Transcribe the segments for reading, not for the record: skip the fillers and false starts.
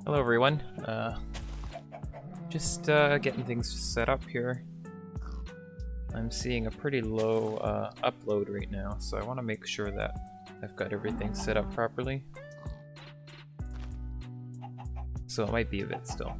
Hello everyone, just getting things set up here. I'm seeing a pretty low upload right now, so I want to make sure that I've got everything set up properly. So it might be a bit still.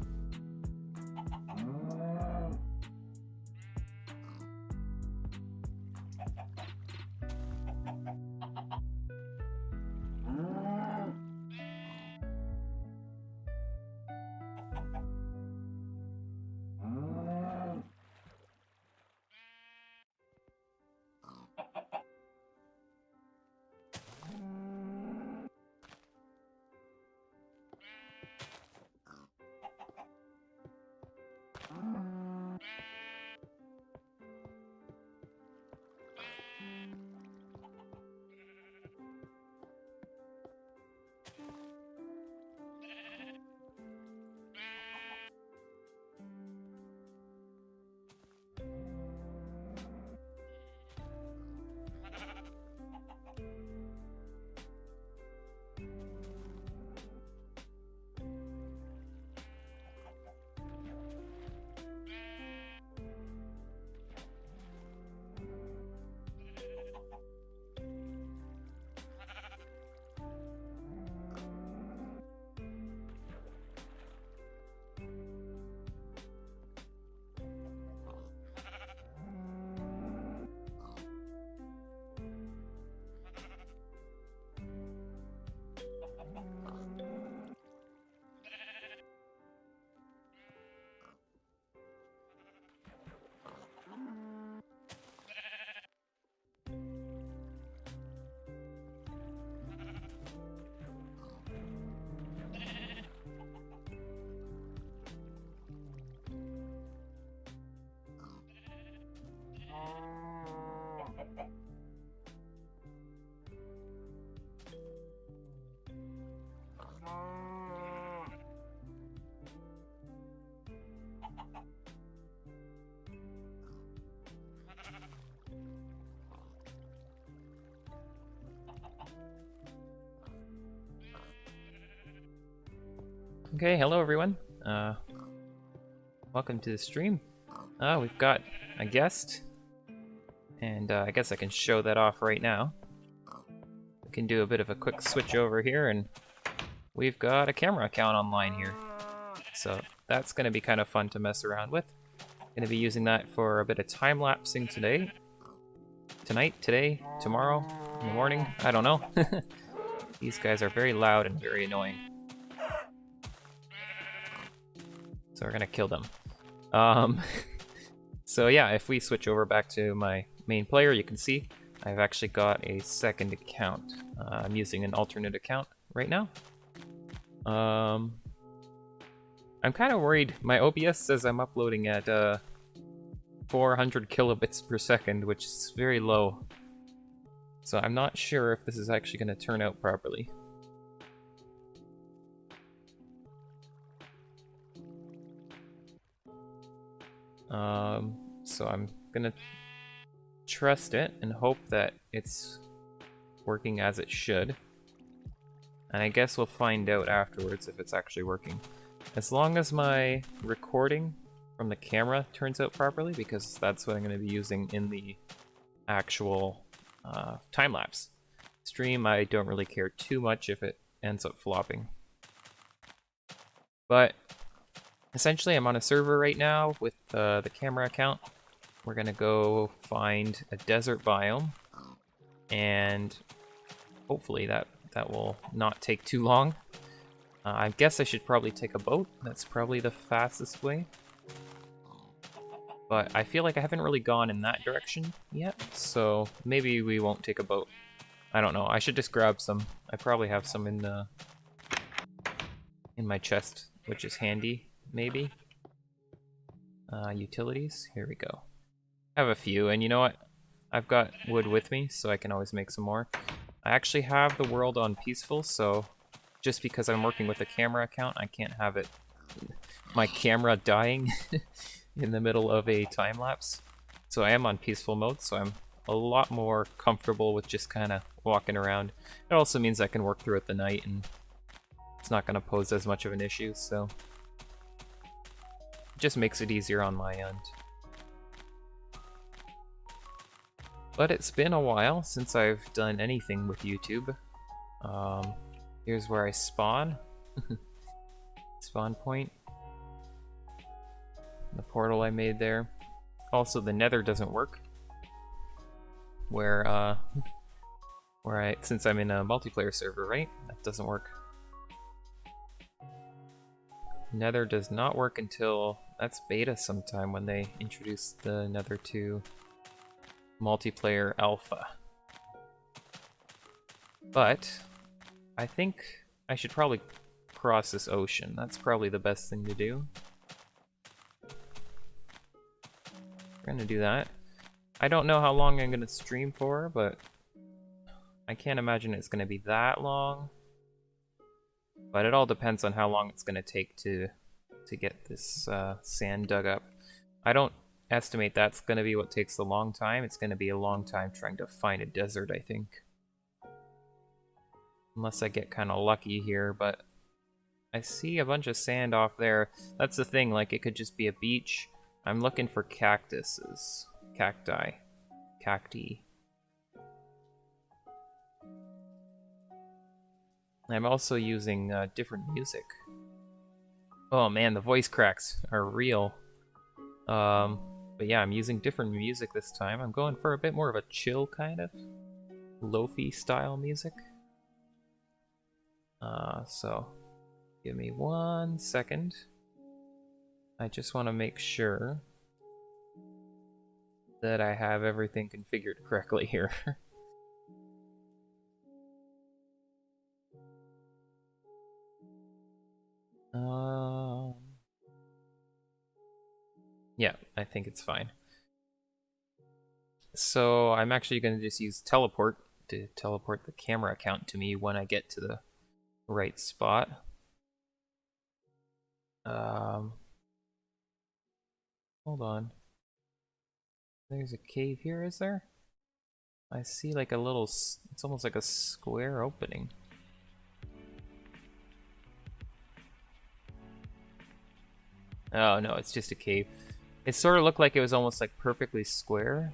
Okay, hello everyone. Welcome to the stream. We've got a guest, and I guess I can show that off right now. We can do a bit of a quick switch over here, and we've got a camera account online here. So that's going to be kind of fun to mess around with. Going to be using that for a bit of time-lapsing today. Tonight, today, tomorrow, in the morning, I don't know. These guys are very loud and very annoying. So we're gonna kill them. So yeah, if we switch over back to my main player, you can see I've actually got a second account. I'm using an alternate account right now. I'm kind of worried. My OBS says I'm uploading at 400 kilobits per second, which is very low. So I'm not sure if this is actually going to turn out properly. So I'm gonna trust it and hope that it's working as it should. And I guess we'll find out afterwards if it's actually working. As long as my recording from the camera turns out properly, because that's what I'm going to be using in the actual time-lapse stream, I don't really care too much if it ends up flopping. But essentially, I'm on a server right now with the camera account. We're gonna go find a desert biome, and hopefully that will not take too long. I guess I should probably take a boat. That's probably the fastest way. But I feel like I haven't really gone in that direction yet, so maybe we won't take a boat. I don't know. I should just grab some. I probably have some in my chest, which is handy. Maybe. Utilities, here we go. I have a few, and you know what? I've got wood with me, so I can always make some more. I actually have the world on peaceful, so just because I'm working with a camera account, I can't have it my camera dying in the middle of a time lapse. So I am on peaceful mode, so I'm a lot more comfortable with just kind of walking around. It also means I can work through it the night and it's not going to pose as much of an issue, so it just makes it easier on my end. But it's been a while since I've done anything with YouTube. Here's where I spawn. Spawn point. The portal I made there. Also, the nether doesn't work. Since I'm in a multiplayer server, right? That doesn't work. Nether does not work until, that's beta sometime when they introduce the Nether 2 multiplayer alpha. But I think I should probably cross this ocean. That's probably the best thing to do. We're gonna do that. I don't know how long I'm gonna stream for, but I can't imagine it's gonna be that long. But it all depends on how long it's gonna take to get this sand dug up. I don't estimate that's gonna be what takes a long time. It's gonna be a long time trying to find a desert, I think. Unless I get kind of lucky here, but I see a bunch of sand off there. That's the thing, like it could just be a beach. I'm looking for cactuses. Cacti. Cacti. I'm also using different music. Oh man, the voice cracks are real. But yeah, I'm using different music this time. I'm going for a bit more of a chill kind of lofi style music. So give me 1 second. I just want to make sure that I have everything configured correctly here. Yeah, I think it's fine. So I'm actually going to just use teleport to teleport the camera account to me when I get to the right spot. Hold on. There's a cave here, is there? I see like a little, it's almost like a square opening. Oh no, it's just a cave. It sort of looked like it was almost like perfectly square.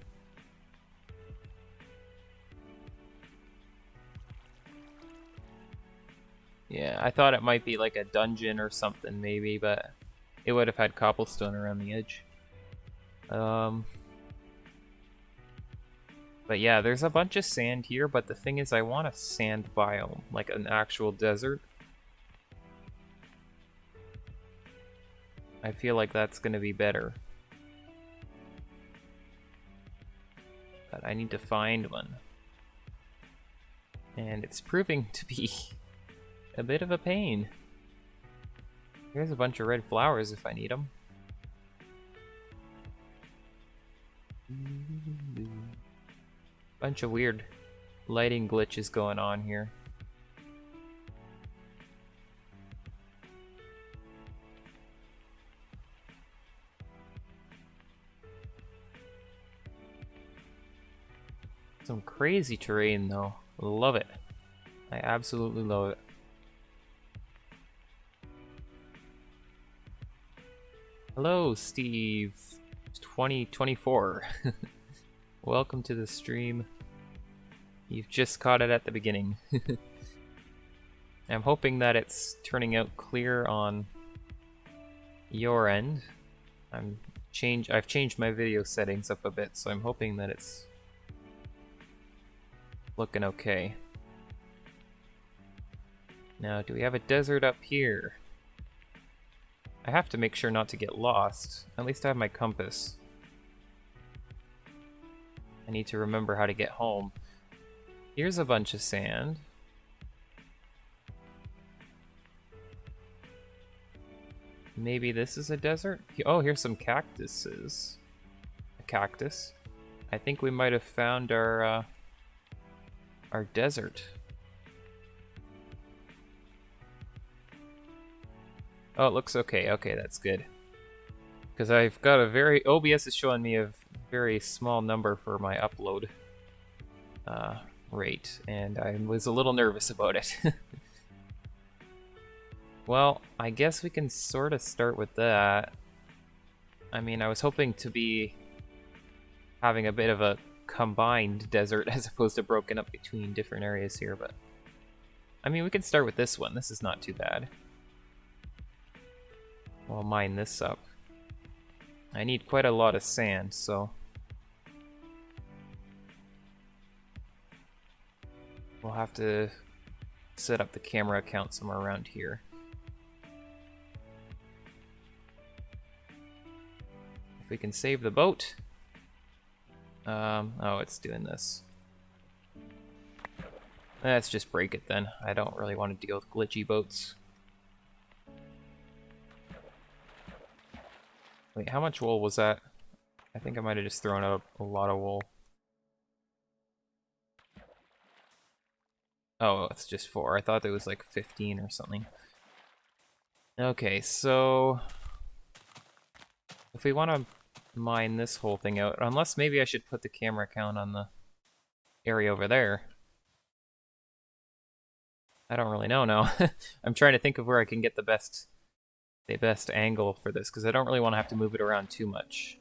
Yeah, I thought it might be like a dungeon or something maybe, but it would have had cobblestone around the edge. But yeah, there's a bunch of sand here, but the thing is I want a sand biome, like an actual desert. I feel like that's gonna be better. But I need to find one. And it's proving to be a bit of a pain. Here's a bunch of red flowers if I need them. Bunch of weird lighting glitches going on here. Some crazy terrain though. Love it. I absolutely love it. Hello, Steve. 2024. Welcome to the stream. You've just caught it at the beginning. I'm hoping that it's turning out clear on your end. I've changed my video settings up a bit, so I'm hoping that it's looking okay. Now, do we have a desert up here? I have to make sure not to get lost. At least I have my compass. I need to remember how to get home. Here's a bunch of sand. Maybe this is a desert? Oh, here's some cactuses. A cactus. I think we might have found our desert. Oh, it looks okay. Okay, that's good. Because I've got a very... OBS is showing me a very small number for my upload rate, and I was a little nervous about it. Well, I guess we can sort of start with that. I mean, I was hoping to be having a bit of a combined desert as opposed to broken up between different areas here, but... I mean, we can start with this one. This is not too bad. We'll mine this up. I need quite a lot of sand, so... we'll have to set up the camera account somewhere around here. If we can save the boat. Oh, it's doing this. Let's just break it then. I don't really want to deal with glitchy boats. Wait, how much wool was that? I think I might have just thrown out a lot of wool. Oh, it's just 4. I thought it was like 15 or something. Okay, so... if we want to mine this whole thing out, unless maybe I should put the camera count on the area over there. I don't really know now. I'm trying to think of where I can get the best angle for this, because I don't really want to have to move it around too much.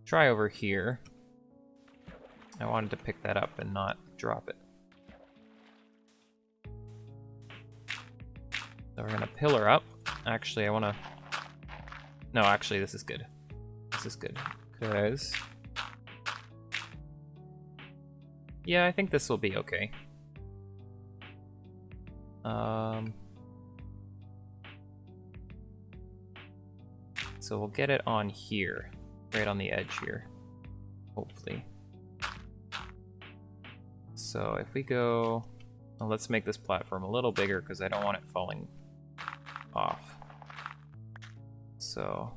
Try over here. I wanted to pick that up and not drop it. So we're gonna pillar up. Actually, I wanna... no, actually, this is good. This is good, because... yeah, I think this will be okay. So we'll get it on here, right on the edge here, hopefully. So if we go, well, let's make this platform a little bigger because I don't want it falling off. So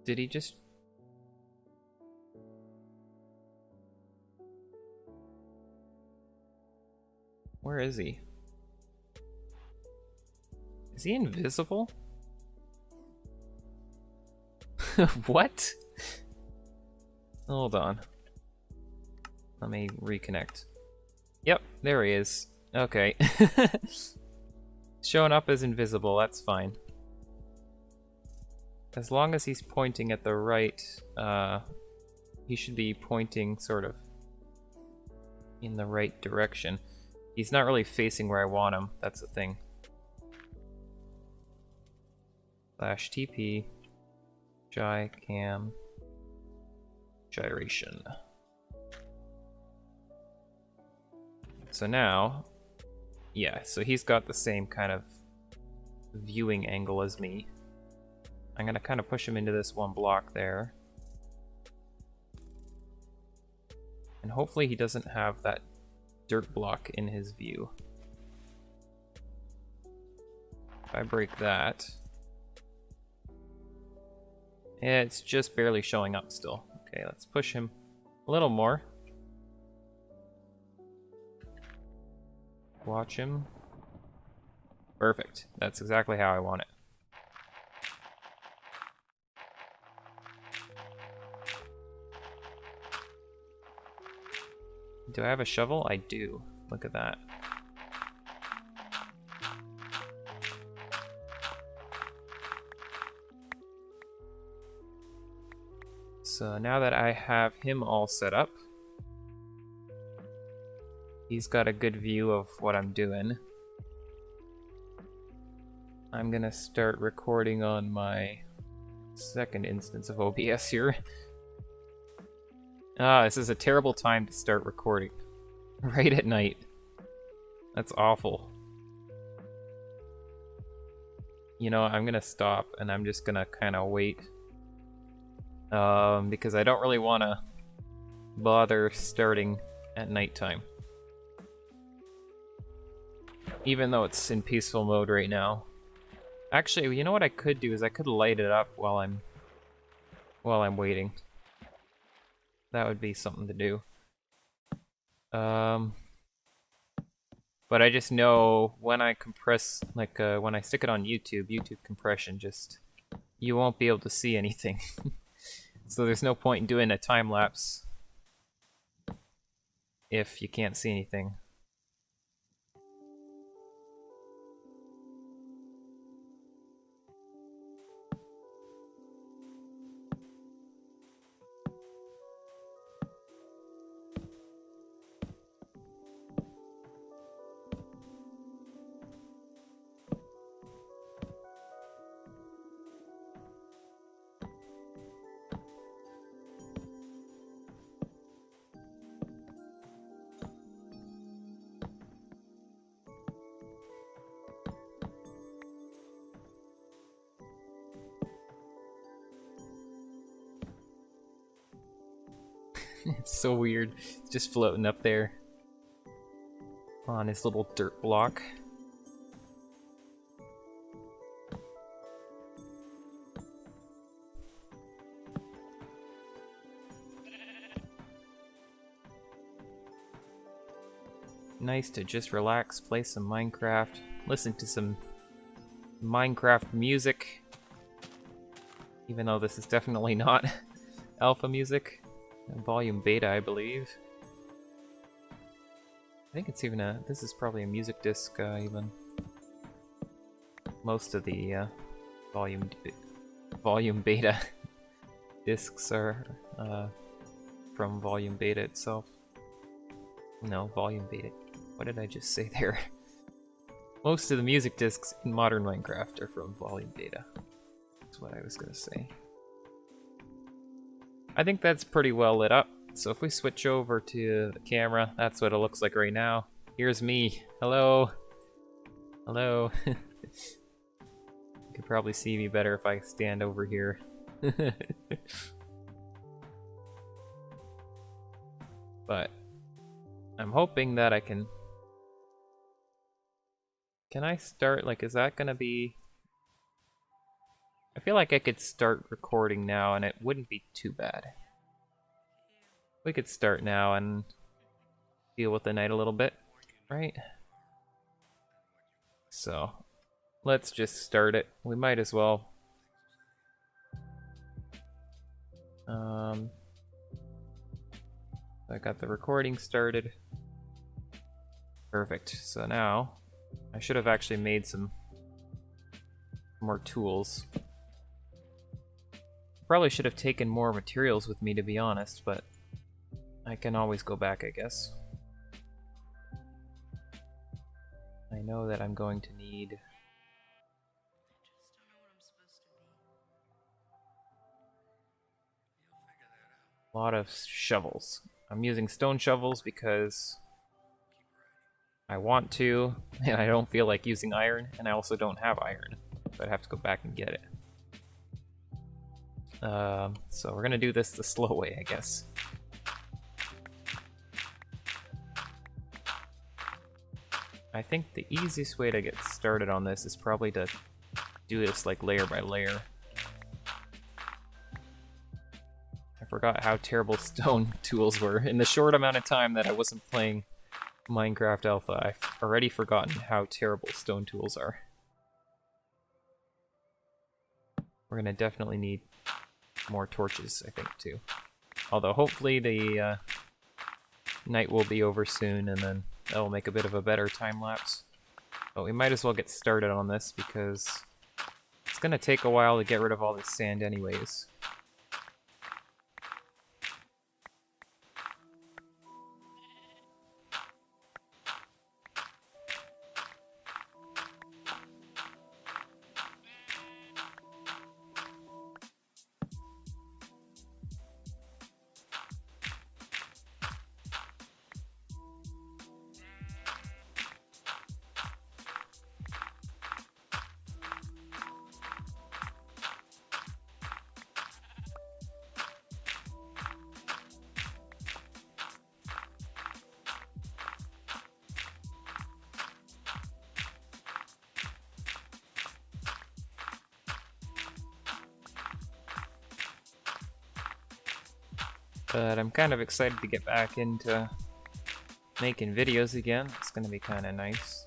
did he just... where is he? Is he invisible? What? Hold on. Let me reconnect. Yep, there he is. Okay. Showing up as invisible, that's fine. As long as he's pointing at the right, he should be pointing sort of in the right direction. He's not really facing where I want him, that's the thing. /TP cam gyration. So now, yeah, so he's got the same kind of viewing angle as me. I'm gonna kind of push him into this one block there. And hopefully he doesn't have that dirt block in his view. If I break that, it's just barely showing up still. Okay, let's push him a little more. Watch him. Perfect. That's exactly how I want it. Do I have a shovel? I do. Look at that. So now that I have him all set up, he's got a good view of what I'm doing. I'm gonna start recording on my second instance of OBS here. Ah, this is a terrible time to start recording. Right at night. That's awful. You know, I'm gonna stop and I'm just gonna kind of wait. Because I don't really want to bother starting at nighttime. even though it's in peaceful mode right now. Actually, you know what I could do is I could light it up while I'm waiting. That would be something to do. But I just know when I compress, like when I stick it on YouTube, YouTube compression, just you won't be able to see anything. So there's no point in doing a time lapse if you can't see anything. It's so weird, just floating up there on his little dirt block. Nice to just relax, play some Minecraft, listen to some Minecraft music, even though this is definitely not alpha music. Volume beta, I believe. I think it's even this is probably a music disc, even. Most of the volume beta discs are from volume beta itself. No, volume beta. What did I just say there? Most of the music discs in modern Minecraft are from volume beta. That's what I was gonna say. I think that's pretty well lit up. So if we switch over to the camera, that's what it looks like right now. Here's me. Hello. Hello. You could probably see me better if I stand over here. But I'm hoping that I can... Can I start, like, is that gonna be... I feel like I could start recording now and it wouldn't be too bad. We could start now and deal with the night a little bit, right? So, let's just start it. We might as well. I got the recording started. Perfect. So now, I should have actually made some more tools. Probably should have taken more materials with me, to be honest, but I can always go back, I guess. I know that I'm going to need a lot of shovels. I'm using stone shovels because I want to, and I don't feel like using iron, and I also don't have iron, so I'd have to go back and get it. So we're gonna do this the slow way, I guess. I think the easiest way to get started on this is probably to do this like layer by layer. I forgot how terrible stone tools were. In the short amount of time that I wasn't playing Minecraft Alpha, I've already forgotten how terrible stone tools are. We're gonna definitely need more torches, I think, too. Although hopefully the night will be over soon, and then that'll make a bit of a better time lapse. But we might as well get started on this because it's gonna take a while to get rid of all this sand anyways. But I'm kind of excited to get back into making videos again. It's going to be kind of nice.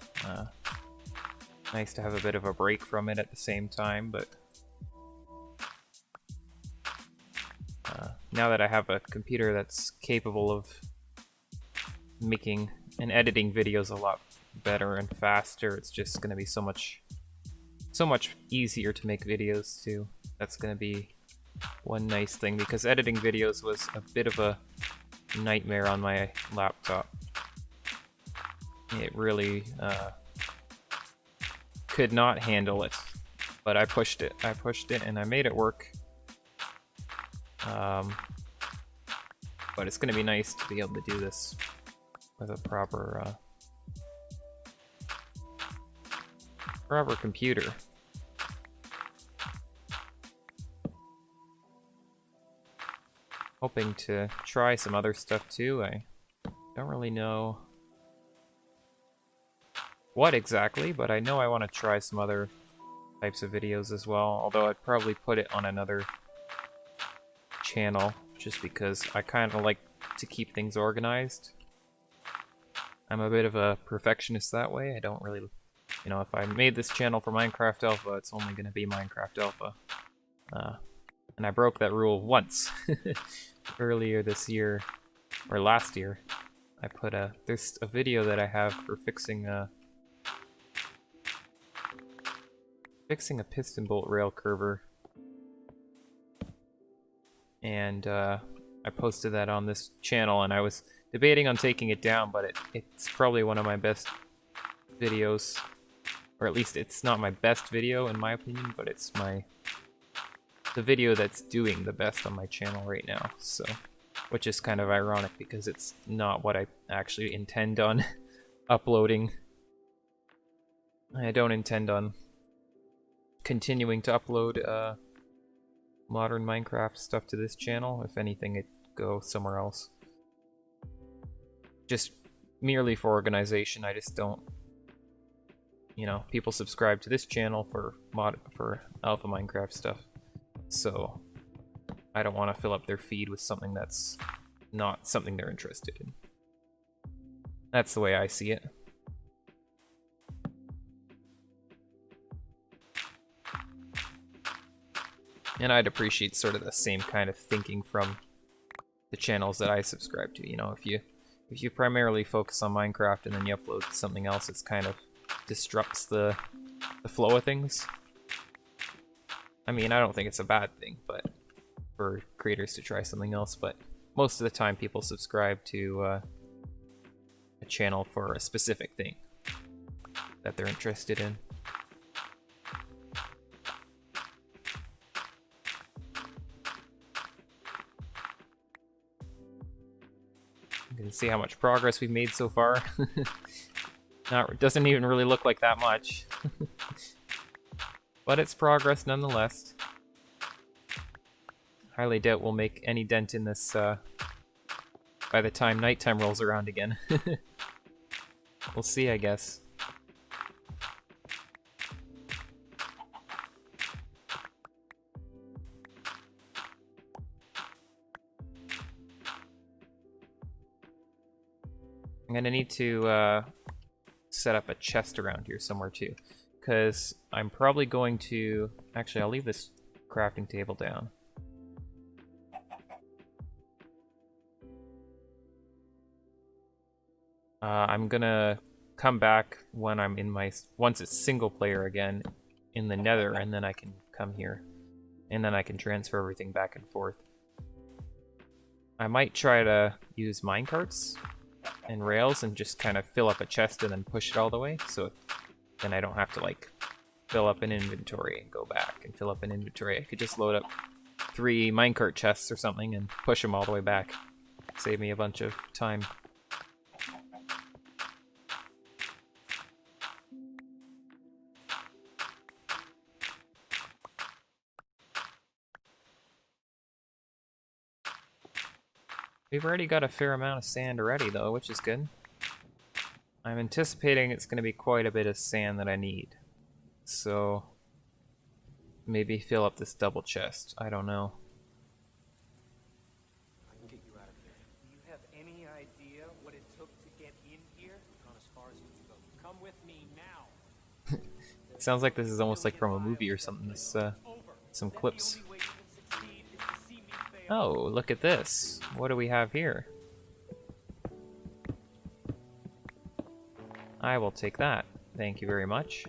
Nice to have a bit of a break from it at the same time, but now that I have a computer that's capable of making and editing videos a lot better and faster, it's just going to be so much easier to make videos too. That's going to be one nice thing, because editing videos was a bit of a nightmare on my laptop. It really could not handle it, but I pushed it and I made it work. But it's going to be nice to be able to do this with a proper computer. Hoping to try some other stuff too. I don't really know what exactly, but I know I want to try some other types of videos as well, although I'd probably put it on another channel just because I kind of like to keep things organized. I'm a bit of a perfectionist that way. I don't really, you know, if I made this channel for Minecraft Alpha, it's only going to be Minecraft Alpha. And I broke that rule once earlier this year, or last year. I put there's a video that I have for fixing a piston bolt rail curver, and I posted that on this channel, and I was debating on taking it down, but it's probably one of my best videos, or at least it's not my best video in my opinion, but it's the video that's doing the best on my channel right now, so, which is kind of ironic because it's not what I actually intend on uploading. I don't intend on continuing to upload modern Minecraft stuff to this channel. If anything, it'd go somewhere else. Just merely for organization. I just don't, you know, people subscribe to this channel for Alpha Minecraft stuff, so I don't want to fill up their feed with something that's not something they're interested in. That's the way I see it. And I'd appreciate sort of the same kind of thinking from the channels that I subscribe to. You know, if you primarily focus on Minecraft and then you upload something else, it's kind of disrupts the flow of things. I mean, I don't think it's a bad thing, but for creators to try something else, but most of the time people subscribe to a channel for a specific thing that they're interested in. You can see how much progress we've made so far. Doesn't even really look like that much. But it's progress nonetheless. Highly doubt we'll make any dent in this by the time nighttime rolls around again. We'll see, I guess. I'm gonna need to set up a chest around here somewhere too, because I'm probably going to... Actually, I'll leave this crafting table down. I'm gonna come back when I'm in once it's single player again in the Nether, and then I can come here, and then I can transfer everything back and forth. I might try to use minecarts and rails and just kind of fill up a chest and then push it all the way, so then I don't have to like fill up an inventory and go back and fill up an inventory. I could just load up 3 minecart chests or something and push them all the way back. Save me a bunch of time. We've already got a fair amount of sand already though, which is good. I'm anticipating it's going to be quite a bit of sand that I need. So maybe fill up this double chest. I don't know. sounds like this is almost like from a movie or something. This some clips. Oh, look at this. What do we have here? I will take that. Thank you very much.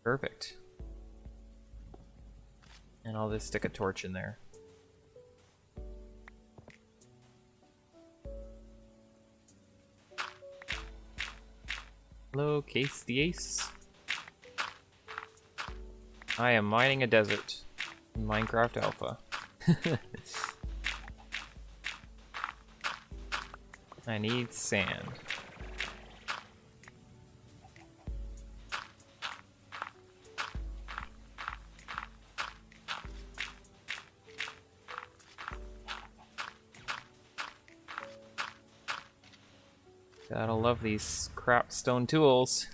Perfect. And I'll just stick a torch in there. Hello, Case the Ace. I am mining a desert in Minecraft Alpha. I need sand. Gotta love these crap stone tools.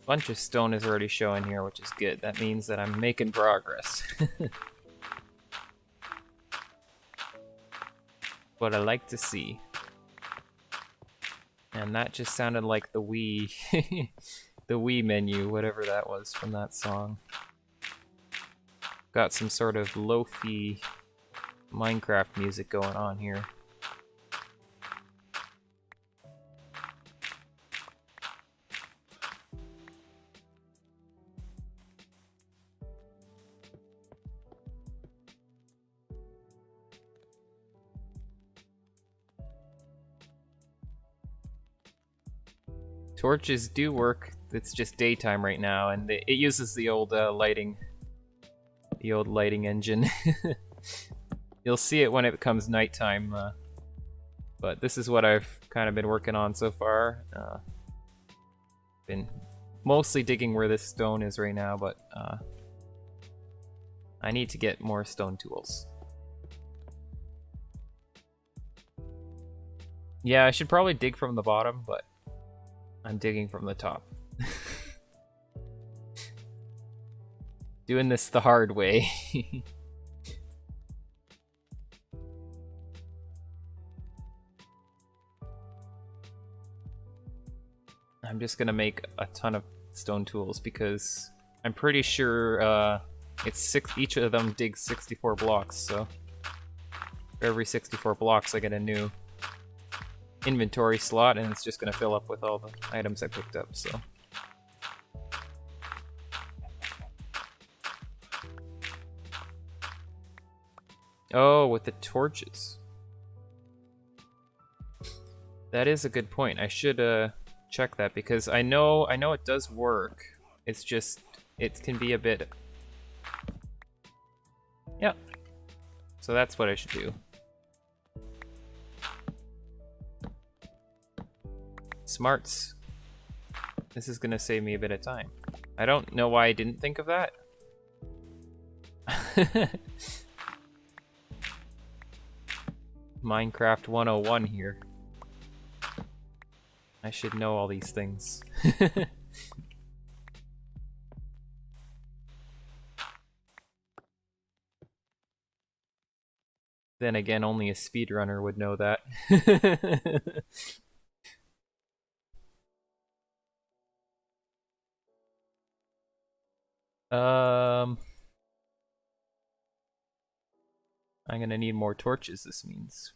Bunch of stone is already showing here, which is good. That means that I'm making progress. What I like to see. And that just sounded like the Wii, the Wii menu, whatever that was from that song. Got some sort of lofi Minecraft music going on here. Torches do work. It's just daytime right now, and it uses the old lighting engine. You'll see it when it becomes nighttime, but this is what I've kind of been working on so far. Been mostly digging where this stone is right now, but I need to get more stone tools. Yeah, I should probably dig from the bottom, but I'm digging from the top. Doing this the hard way. I'm just gonna make a ton of stone tools because I'm pretty sure each of them digs 64 blocks, so for every 64 blocks I get a new inventory slot, and it's just gonna fill up with all the items I picked up, so. Oh, with the torches. That is a good point. I should check that because I know it does work. It's just it can be a bit. Yeah. So that's what I should do. Smarts. This is gonna save me a bit of time. I don't know why I didn't think of that. Minecraft 101 here. I should know all these things. Then again, only a speedrunner would know that. I'm gonna need more torches, this means.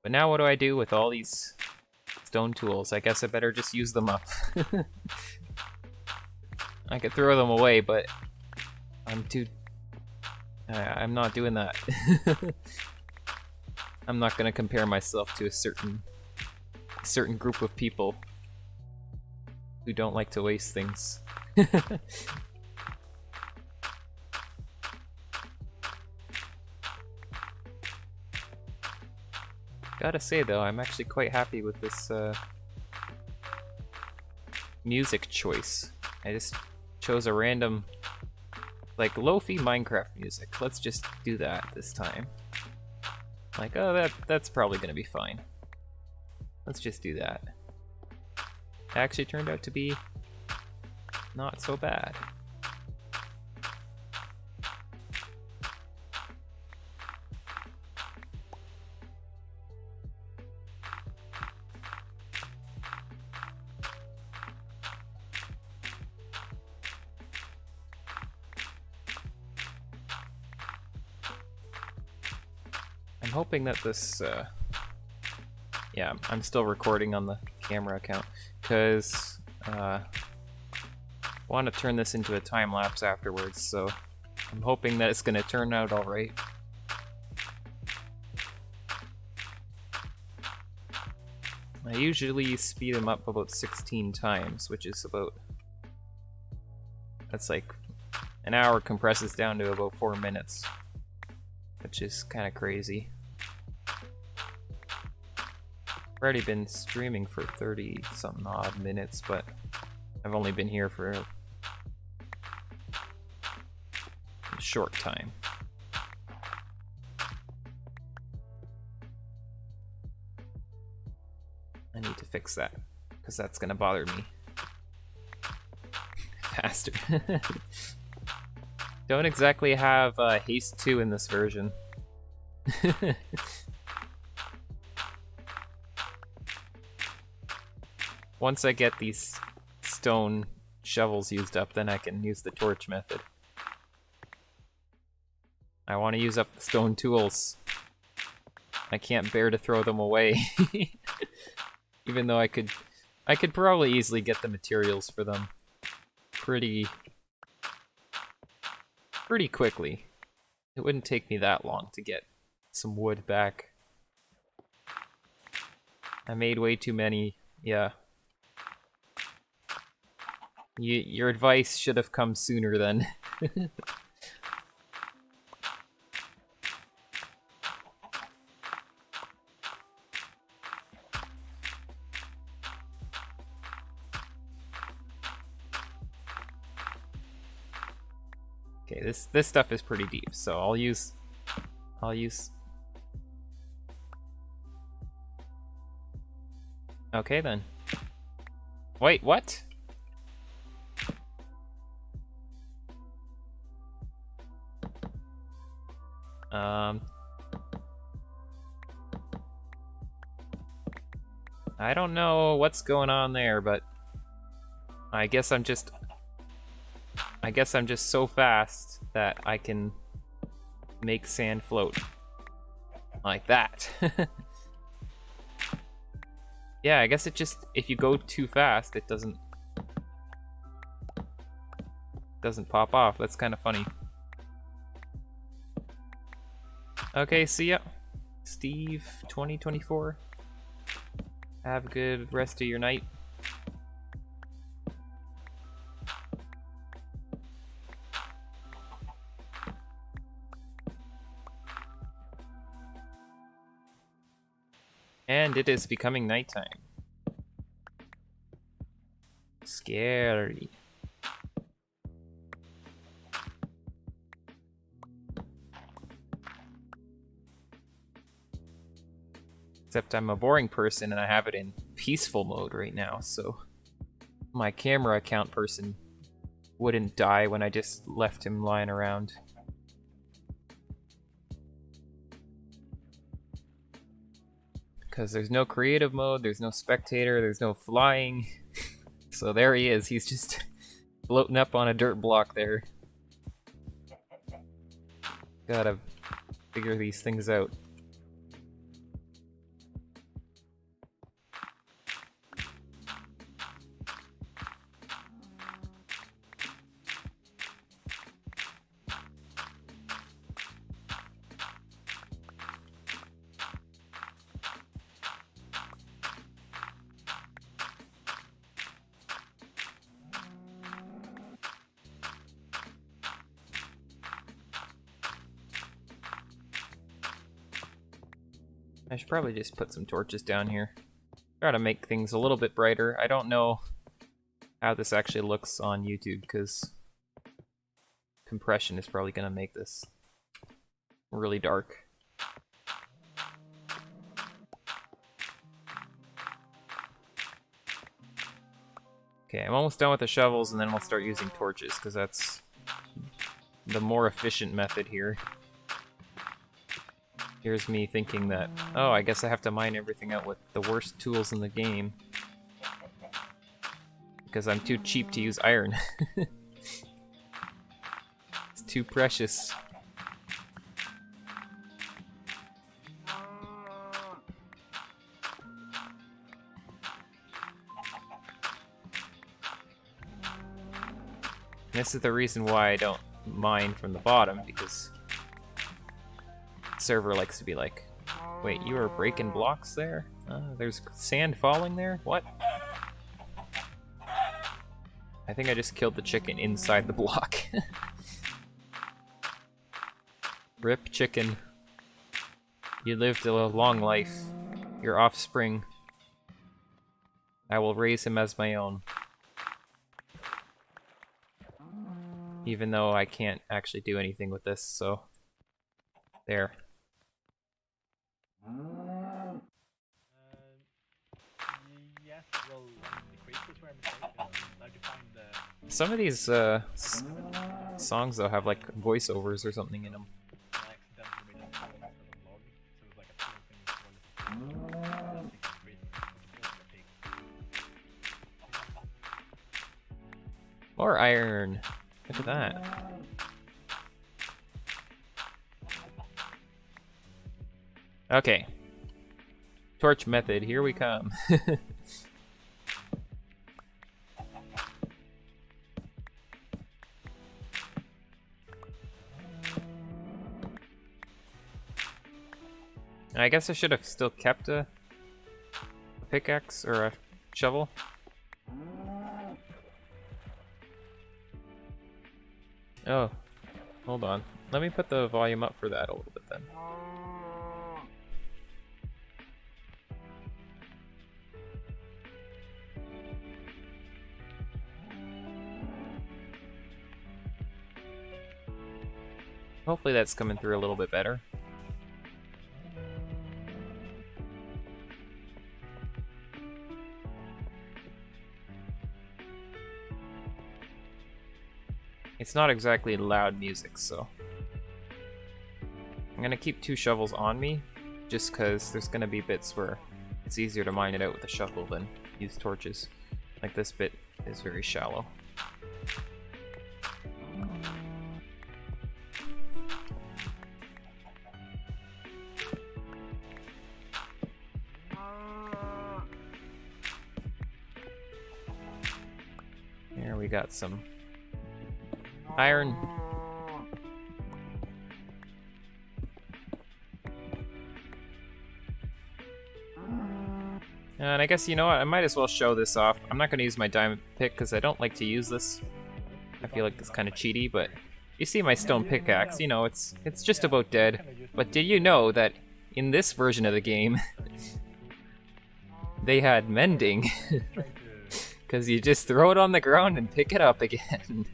But now what do I do with all these stone tools? I guess I better just use them up. I could throw them away, but I'm not doing that. I'm not gonna compare myself to a certain group of people who don't like to waste things. Gotta say though, I'm actually quite happy with this music choice. I just chose a random, like, lofi Minecraft music. Let's just do that this time. Like, oh, that's probably gonna be fine. Let's just do that. actually turned out to be not so bad. I'm hoping that this, yeah, I'm still recording on the camera account, because I want to turn this into a time lapse afterwards, so I'm hoping that it's going to turn out alright. I usually speed them up about 16 times, which is about, that's like, an hour compresses down to about 4 minutes, which is kind of crazy. I've already been streaming for 30-something odd minutes, but I've only been here for a short time. I need to fix that, because that's gonna bother me. Faster. Don't exactly have Haste 2 in this version. Once I get these stone shovels used up, then I can use the torch method. I want to use up the stone tools. I can't bear to throw them away. Even though I could probably easily get the materials for them pretty quickly. It wouldn't take me that long to get some wood back. I made way too many, yeah. Your advice should have come sooner then. Okay, this stuff is pretty deep, so I'll use. Okay then. Wait, what? I don't know what's going on there, but I guess I'm just so fast that I can make sand float like that. Yeah, I guess it just, if you go too fast, it doesn't pop off. That's kind of funny. Okay, see ya, Steve 2024. Have a good rest of your night. And it is becoming nighttime. Scary. Except I'm a boring person and I have it in peaceful mode right now, so my camera account person wouldn't die when I just left him lying around. Because there's no creative mode, there's no spectator, there's no flying. So there he is, he's just floating up on a dirt block there. Gotta figure these things out. I should probably just put some torches down here. Try to make things a little bit brighter. I don't know how this actually looks on YouTube, because compression is probably going to make this really dark. Okay, I'm almost done with the shovels, and then I'll start using torches, because that's the more efficient method here. Here's me thinking that, oh, I guess I have to mine everything out with the worst tools in the game. Because I'm too cheap to use iron. It's too precious. This is the reason why I don't mine from the bottom, because the server likes to be like, wait, you are breaking blocks there? There's sand falling there? What? I think I just killed the chicken inside the block. Rip chicken. You lived a long life. Your offspring. I will raise him as my own. Even though I can't actually do anything with this, so... There. Yes, well, the creatures were a mistake. Now to find the... Some of these songs, though, have like voiceovers or something in them. I accidentally made a song instead of log, so it's like a small thing as well. More iron. Look at that. Okay. Torch method, here we come. I guess I should have still kept a pickaxe or a shovel. Oh, hold on. Let me put the volume up for that a little bit then. Hopefully that's coming through a little bit better. It's not exactly loud music, so I'm gonna keep 2 shovels on me, just because there's gonna be bits where it's easier to mine it out with a shovel than use torches. Like this bit is very shallow. Here we got some iron. And I guess, you know what, I might as well show this off. I'm not going to use my diamond pick because I don't like to use this. I feel like it's kind of cheaty, but you see my stone pickaxe, you know, it's just about dead. But did you know that in this version of the game, they had mending? Because you just throw it on the ground and pick it up again.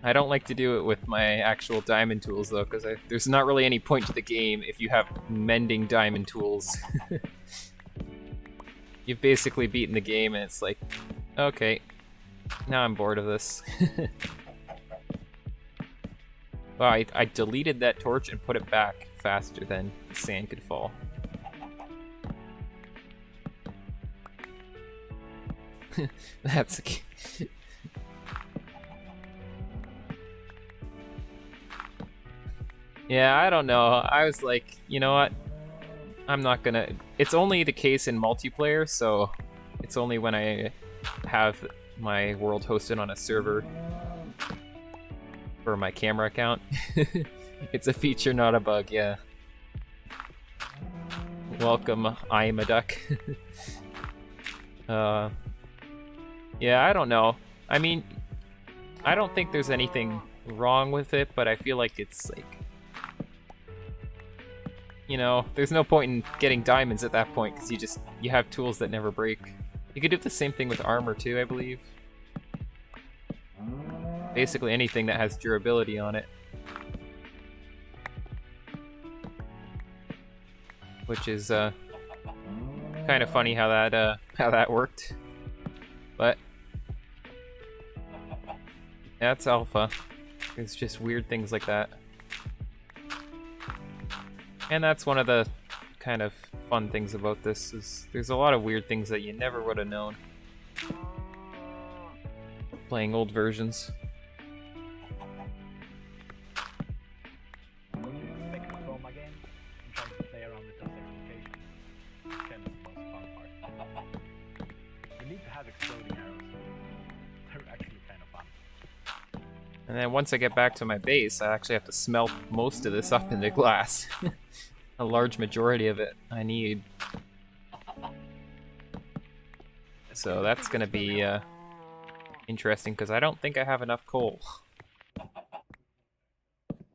I don't like to do it with my actual diamond tools though, because there's not really any point to the game if you have mending diamond tools. You've basically beaten the game and it's like, okay, now I'm bored of this. Wow, I deleted that torch and put it back faster than the sand could fall. That's yeah, I don't know. I was like, you know what? I'm not gonna... It's only the case in multiplayer, so it's only when I have my world hosted on a server for my camera account. It's a feature, not a bug, yeah. Welcome, I am a duck. Yeah, I don't know. I mean, I don't think there's anything wrong with it, but I feel like it's like... You know, there's no point in getting diamonds at that point, because you have tools that never break. You could do the same thing with armor too, I believe. Basically anything that has durability on it. Which is Kind of funny how that worked, but that's alpha. It's just weird things like that, and that's one of the kind of fun things about this is there's a lot of weird things that you never would have known playing old versions. Second from again. I'm trying to play around with those expectations. Kind of the most fun part. You need to have exploding arrows. They're actually kind of fun. And then once I get back to my base, I actually have to smelt most of this up into glass. A large majority of it I need. So that's gonna be interesting because I don't think I have enough coal.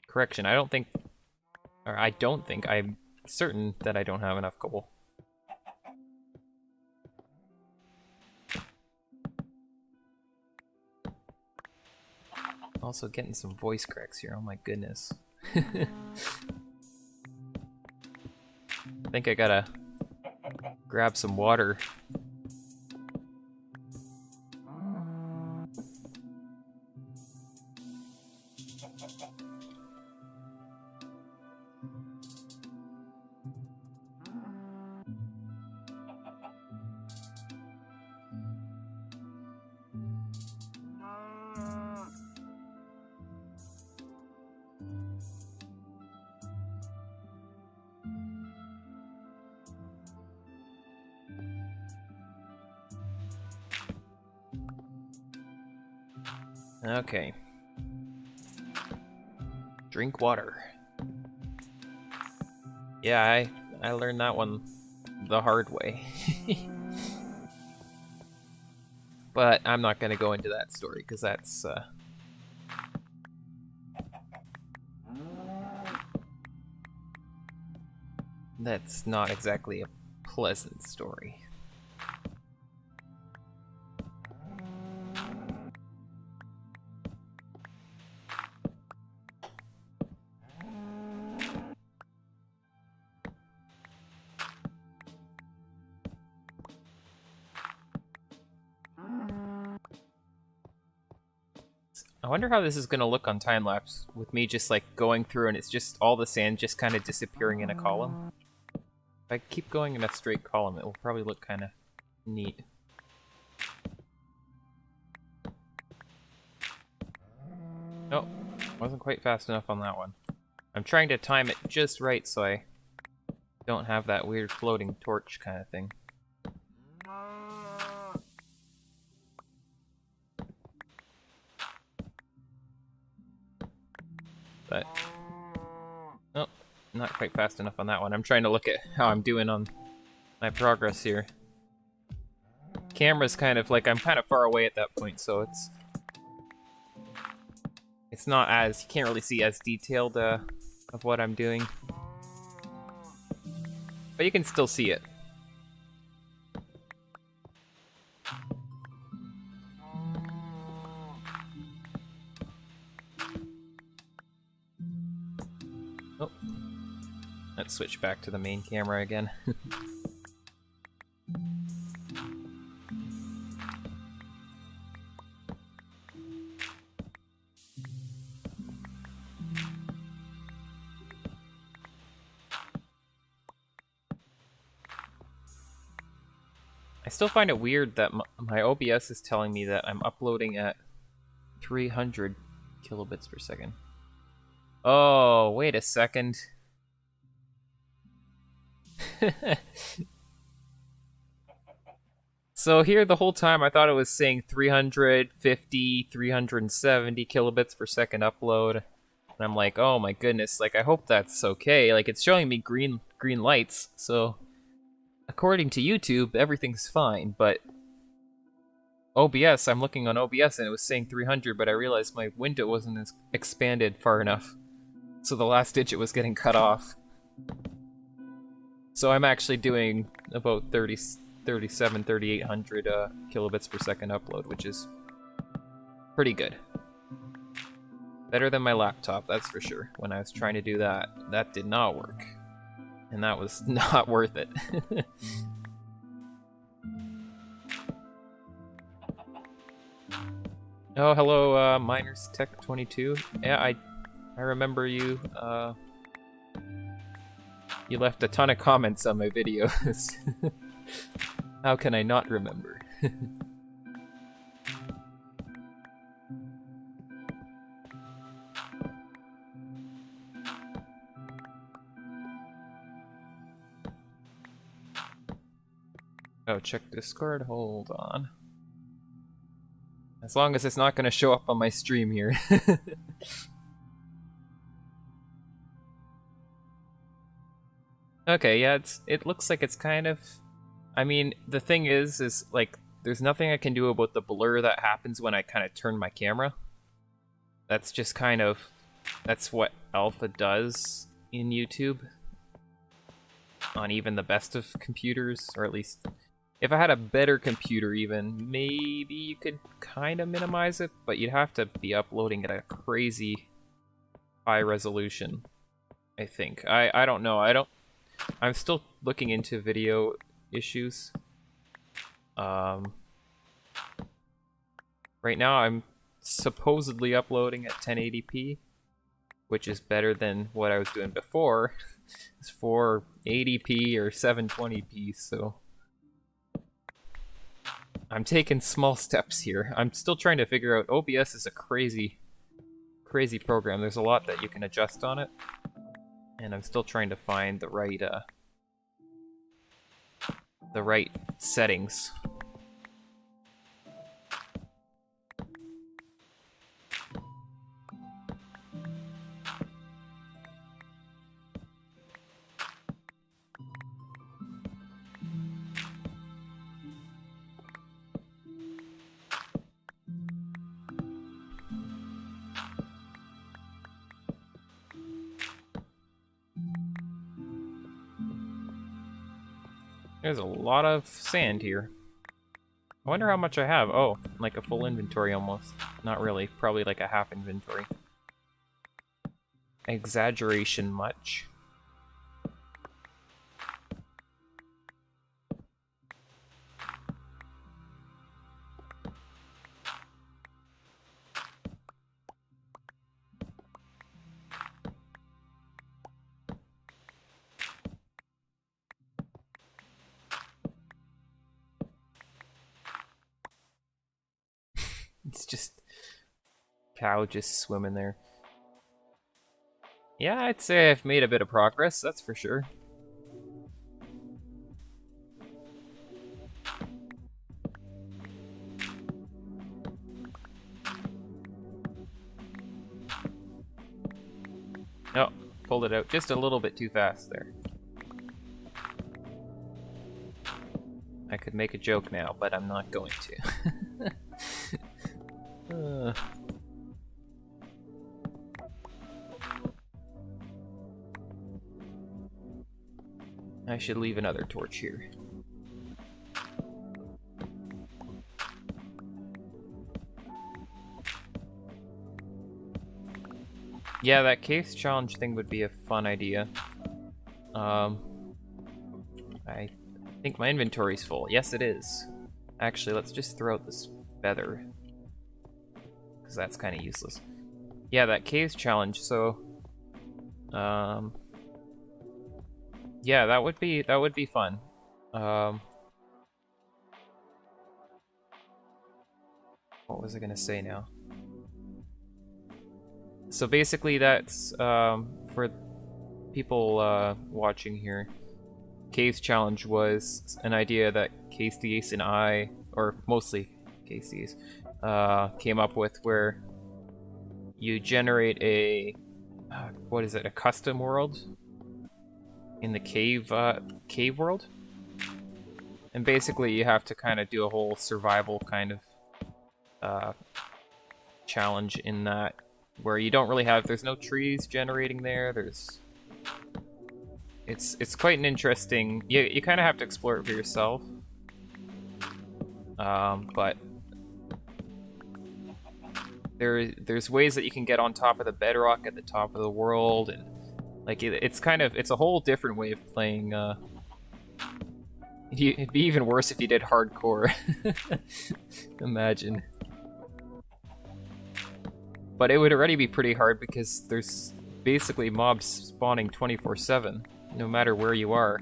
Correction, I don't think, I'm certain that I don't have enough coal. Also getting some voice cracks here, oh my goodness. I think I gotta grab some water. Okay. Drink water. Yeah, I learned that one the hard way. But I'm not gonna go into that story because that's not exactly a pleasant story. I wonder how this is gonna look on time lapse with me just like going through and it's just all the sand just kind of disappearing in a column. If I keep going in a straight column, it will probably look kind of neat. Oh, wasn't quite fast enough on that one. I'm trying to time it just right so I don't have that weird floating torch kind of thing. But, oh, not quite fast enough on that one. I'm trying to look at how I'm doing on my progress here. Camera's kind of like, I'm kind of far away at that point, so it's not as, you can't really see as detailed of what I'm doing. But you can still see it. Oh, let's switch back to the main camera again. I still find it weird that my OBS is telling me that I'm uploading at 300 kilobits per second. Oh, wait a second. So here the whole time I thought it was saying 350, 370 kilobits per second upload. And I'm like, oh my goodness, like I hope that's okay. Like it's showing me green lights, so according to YouTube, everything's fine, but OBS, I'm looking on OBS and it was saying 300, but I realized my window wasn't expanded far enough. So the last digit was getting cut off. So I'm actually doing about 3,800 kilobits per second upload, which is pretty good. Better than my laptop, that's for sure. When I was trying to do that, that did not work. And that was not worth it. Oh, hello, Miners Tech 22. Yeah, I remember you. You left a ton of comments on my videos. How can I not remember? Oh, check Discord. Hold on. As long as it's not going to show up on my stream here. Okay, yeah, it looks like it's kind of... I mean, the thing is like, there's nothing I can do about the blur that happens when I kind of turn my camera. That's just kind of... That's what alpha does in YouTube. On even the best of computers, or at least... If I had a better computer even, maybe you could kind of minimize it, but you'd have to be uploading at a crazy high resolution, I think. I don't know, I'm still looking into video issues. Right now I'm supposedly uploading at 1080p, which is better than what I was doing before. It's 480p or 720p, so I'm taking small steps here. I'm still trying to figure out, OBS is a crazy program. There's a lot that you can adjust on it, and I'm still trying to find the right settings. There's a lot of sand here. I wonder how much I have. Oh, like a full inventory almost. Not really, probably like a half inventory. Exaggeration much. It's just cow just swimming there. Yeah, I'd say I've made a bit of progress, that's for sure. Oh, pulled it out just a little bit too fast there. I could make a joke now, but I'm not going to. I should leave another torch here. Yeah, that case challenge thing would be a fun idea. I think my inventory's full. Yes, it is. Actually, let's just throw out this feather, because that's kind of useless. Yeah, that caves challenge. So, yeah, that would be fun. What was I gonna say now? So basically, that's for people watching here. Caves challenge was an idea that Casey Ace and I, or mostly Casey's, came up with, where you generate a what is it? A custom world in the cave world, and basically you have to kind of do a whole survival kind of challenge in that, where you don't really have, there's no trees generating there. It's quite an interesting. You kind of have to explore it for yourself, but there's ways that you can get on top of the bedrock at the top of the world, and like it's a whole different way of playing. It'd be even worse if you did hardcore. Imagine. But it would already be pretty hard because there's basically mobs spawning 24/7, no matter where you are.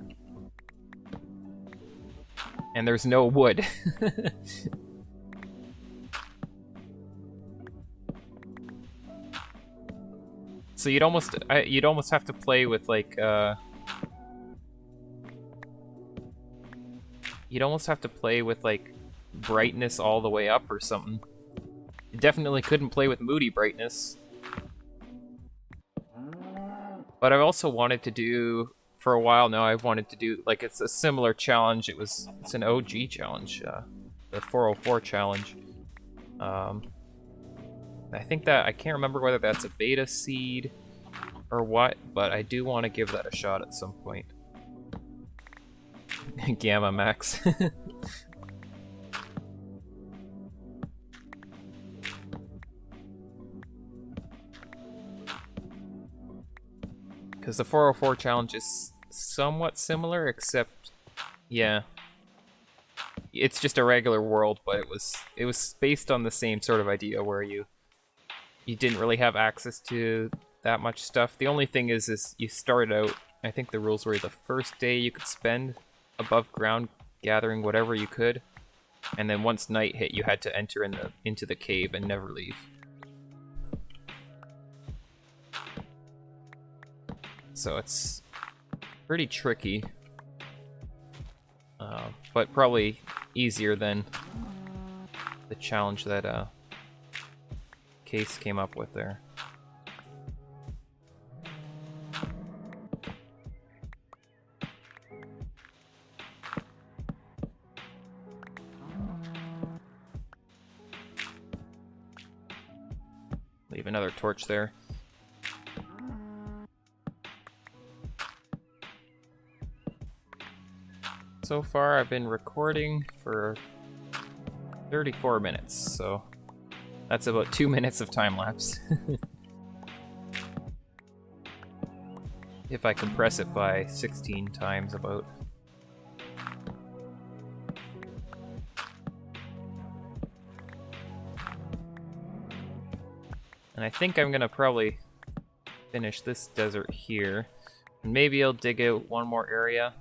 And there's no wood. So you'd almost have to play with like you'd almost have to play with like brightness all the way up or something. You definitely couldn't play with moody brightness. But I've also wanted to do, for a while now, I've wanted to do, like, it's a similar challenge. It's an OG challenge, the 404 challenge. I think that, I can't remember whether that's a beta seed or what, but I do want to give that a shot at some point. Gamma Max. Because the 404 challenge is somewhat similar, except, yeah, it's just a regular world, but it was based on the same sort of idea where you didn't really have access to that much stuff. The only thing is you start out, I think the rules were the first day you could spend above ground gathering whatever you could, and then once night hit, you had to enter into the cave and never leave. So it's pretty tricky, but probably easier than the challenge that Case came up with there. Leave another torch there. So far, I've been recording for 34 minutes, so that's about 2 minutes of time lapse. If I compress it by 16 times about. And I think I'm gonna probably finish this desert here. And maybe I'll dig out one more area.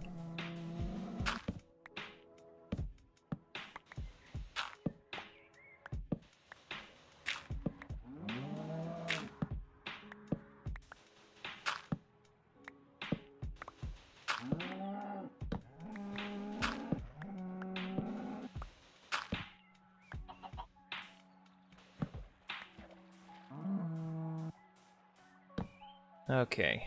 Okay.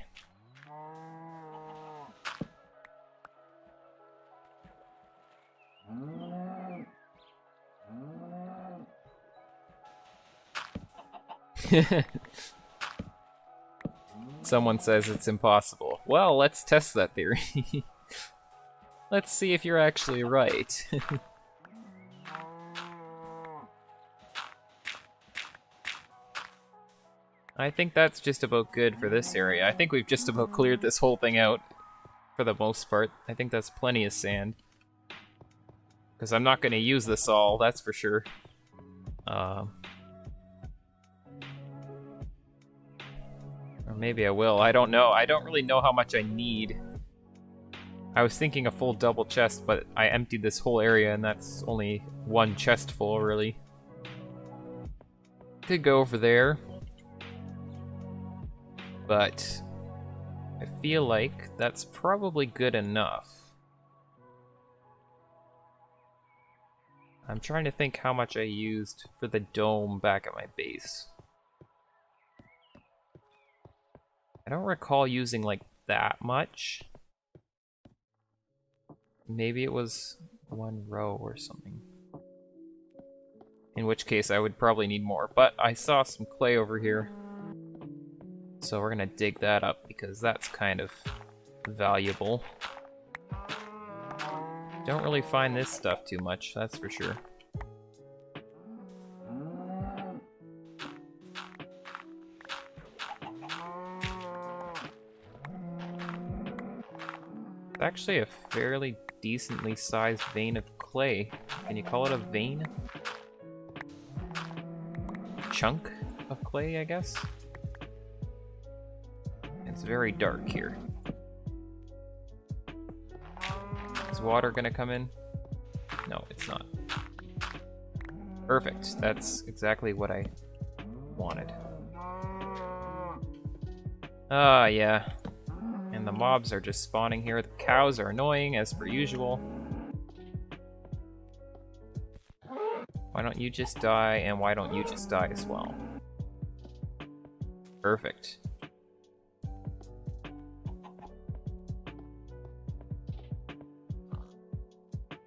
Someone says it's impossible. Well, let's test that theory. Let's see if you're actually right. I think that's just about good for this area. I think we've just about cleared this whole thing out for the most part. I think that's plenty of sand. Because I'm not going to use this all, that's for sure. Or maybe I will, I don't know. I don't really know how much I need. I was thinking a full double chest, but I emptied this whole area and that's only one chest full, really. Could go over there. But I feel like that's probably good enough. I'm trying to think how much I used for the dome back at my base. I don't recall using like that much. Maybe it was one row or something. In which case I would probably need more, but I saw some clay over here. So we're gonna dig that up because that's kind of valuable. Don't really find this stuff too much, that's for sure. It's actually a fairly decently sized vein of clay. Can you call it a vein? Chunk of clay, I guess. It's very dark here. Is water gonna come in? No, it's not. Perfect. That's exactly what I wanted. Ah, yeah. And the mobs are just spawning here. The cows are annoying, as per usual. Why don't you just die, and why don't you just die as well? Perfect.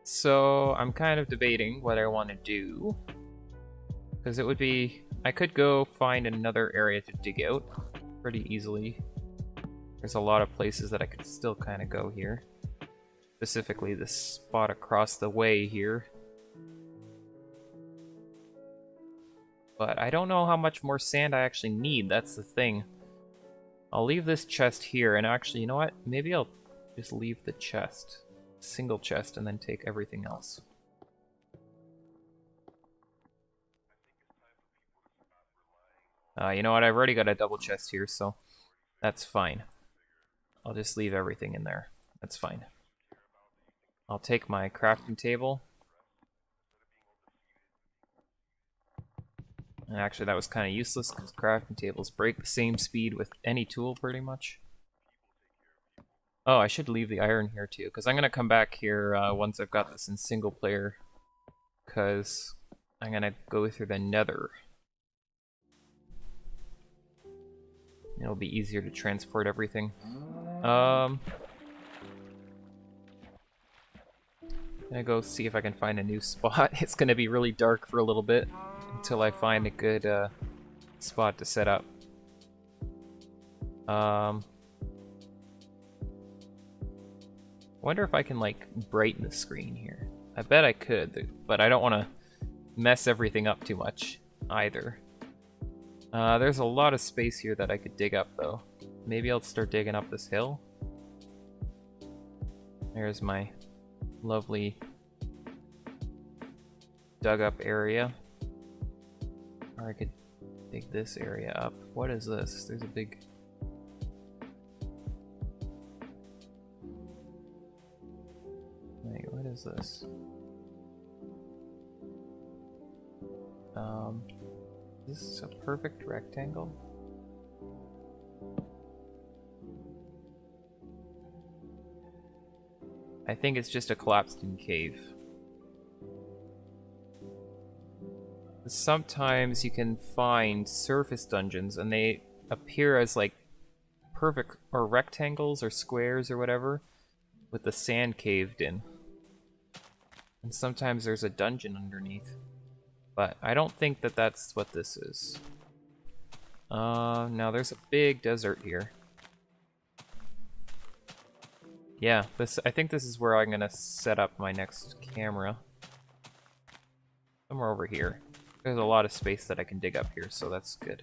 So, I'm kind of debating what I want to do. Because it would be... I could go find another area to dig out pretty easily. There's a lot of places that I could still kind of go here. Specifically this spot across the way here. But I don't know how much more sand I actually need, that's the thing. I'll leave this chest here, and actually, you know what? Maybe I'll just leave the chest. Single chest, and then take everything else. You know what? I've already got a double chest here, so that's fine. I'll just leave everything in there. That's fine. I'll take my crafting table. And actually, that was kind of useless because crafting tables break the same speed with any tool, pretty much. Oh, I should leave the iron here too, because I'm going to come back here once I've got this in single player. Because I'm going to go through the nether. It'll be easier to transport everything. I'm gonna go see if I can find a new spot. It's gonna be really dark for a little bit until I find a good spot to set up. Wonder if I can like brighten the screen here. I bet I could, but I don't want to mess everything up too much either. There's a lot of space here that I could dig up though. Maybe I'll start digging up this hill. There's my lovely dug up area. Or I could dig this area up. What is this? There's a big... Wait, what is this? Is this a perfect rectangle? I think it's just a collapsed-in cave. Sometimes you can find surface dungeons and they appear as like perfect or rectangles or squares or whatever with the sand caved in. And sometimes there's a dungeon underneath. But I don't think that that's what this is. Now there's a big desert here. Yeah, I think this is where I'm gonna set up my next camera. Somewhere over here. There's a lot of space that I can dig up here, so that's good.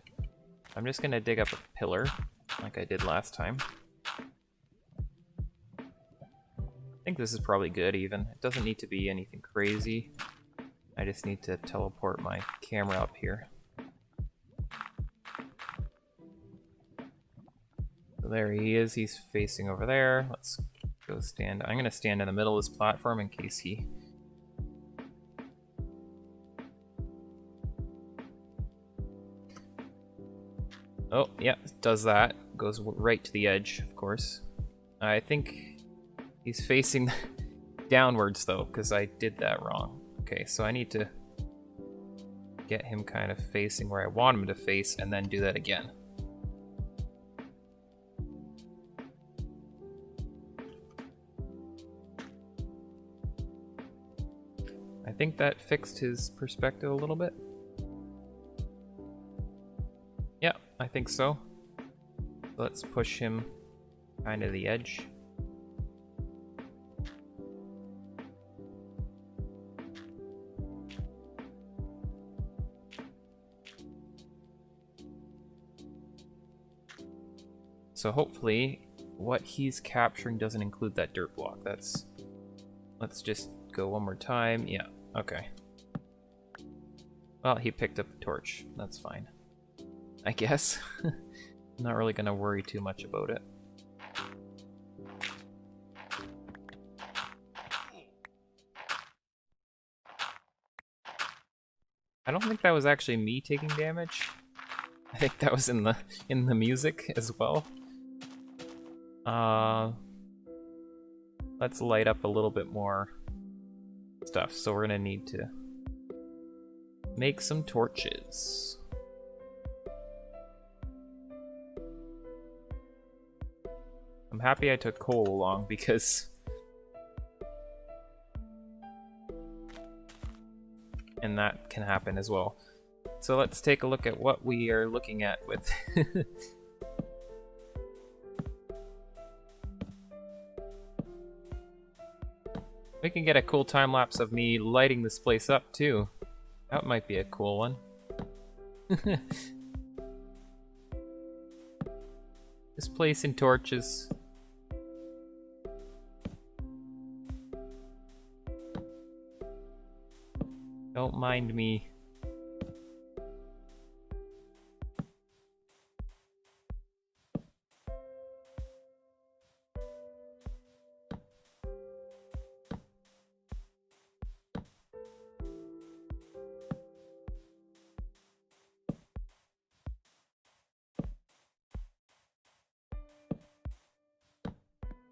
I'm just gonna dig up a pillar, like I did last time. I think this is probably good even. It doesn't need to be anything crazy. I just need to teleport my camera up here. So there he is, he's facing over there. Let's go stand. I'm gonna stand in the middle of this platform in case he... Oh, yeah, does that. Goes right to the edge, of course. I think he's facing downwards though, because I did that wrong. Okay, so I need to get him kind of facing where I want him to face and then do that again. I think that fixed his perspective a little bit. Yeah, I think so. Let's push him kind of the edge. So hopefully what he's capturing doesn't include that dirt block. Let's just go one more time. Yeah, okay. Well, he picked up a torch. That's fine. I guess. I'm not really gonna worry too much about it. I don't think that was actually me taking damage. I think that was in the music as well. Let's light up a little bit more stuff. So we're gonna need to make some torches. I'm happy I took coal along because and that can happen as well. So let's take a look at what we are looking at with we can get a cool time lapse of me lighting this place up too. That might be a cool one. Just placing torches. Don't mind me.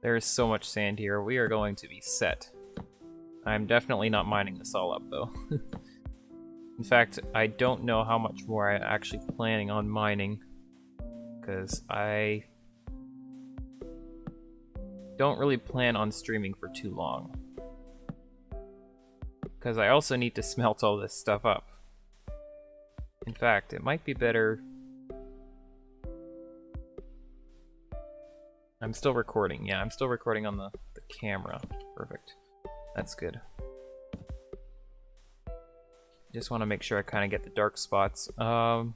There is so much sand here. We are going to be set. I'm definitely not mining this all up, though. In fact, I don't know how much more I'm actually planning on mining, because I don't really plan on streaming for too long. Because I also need to smelt all this stuff up. In fact, it might be better... I'm still recording. Yeah, I'm still recording on the camera. Perfect. That's good. Just want to make sure I kind of get the dark spots. But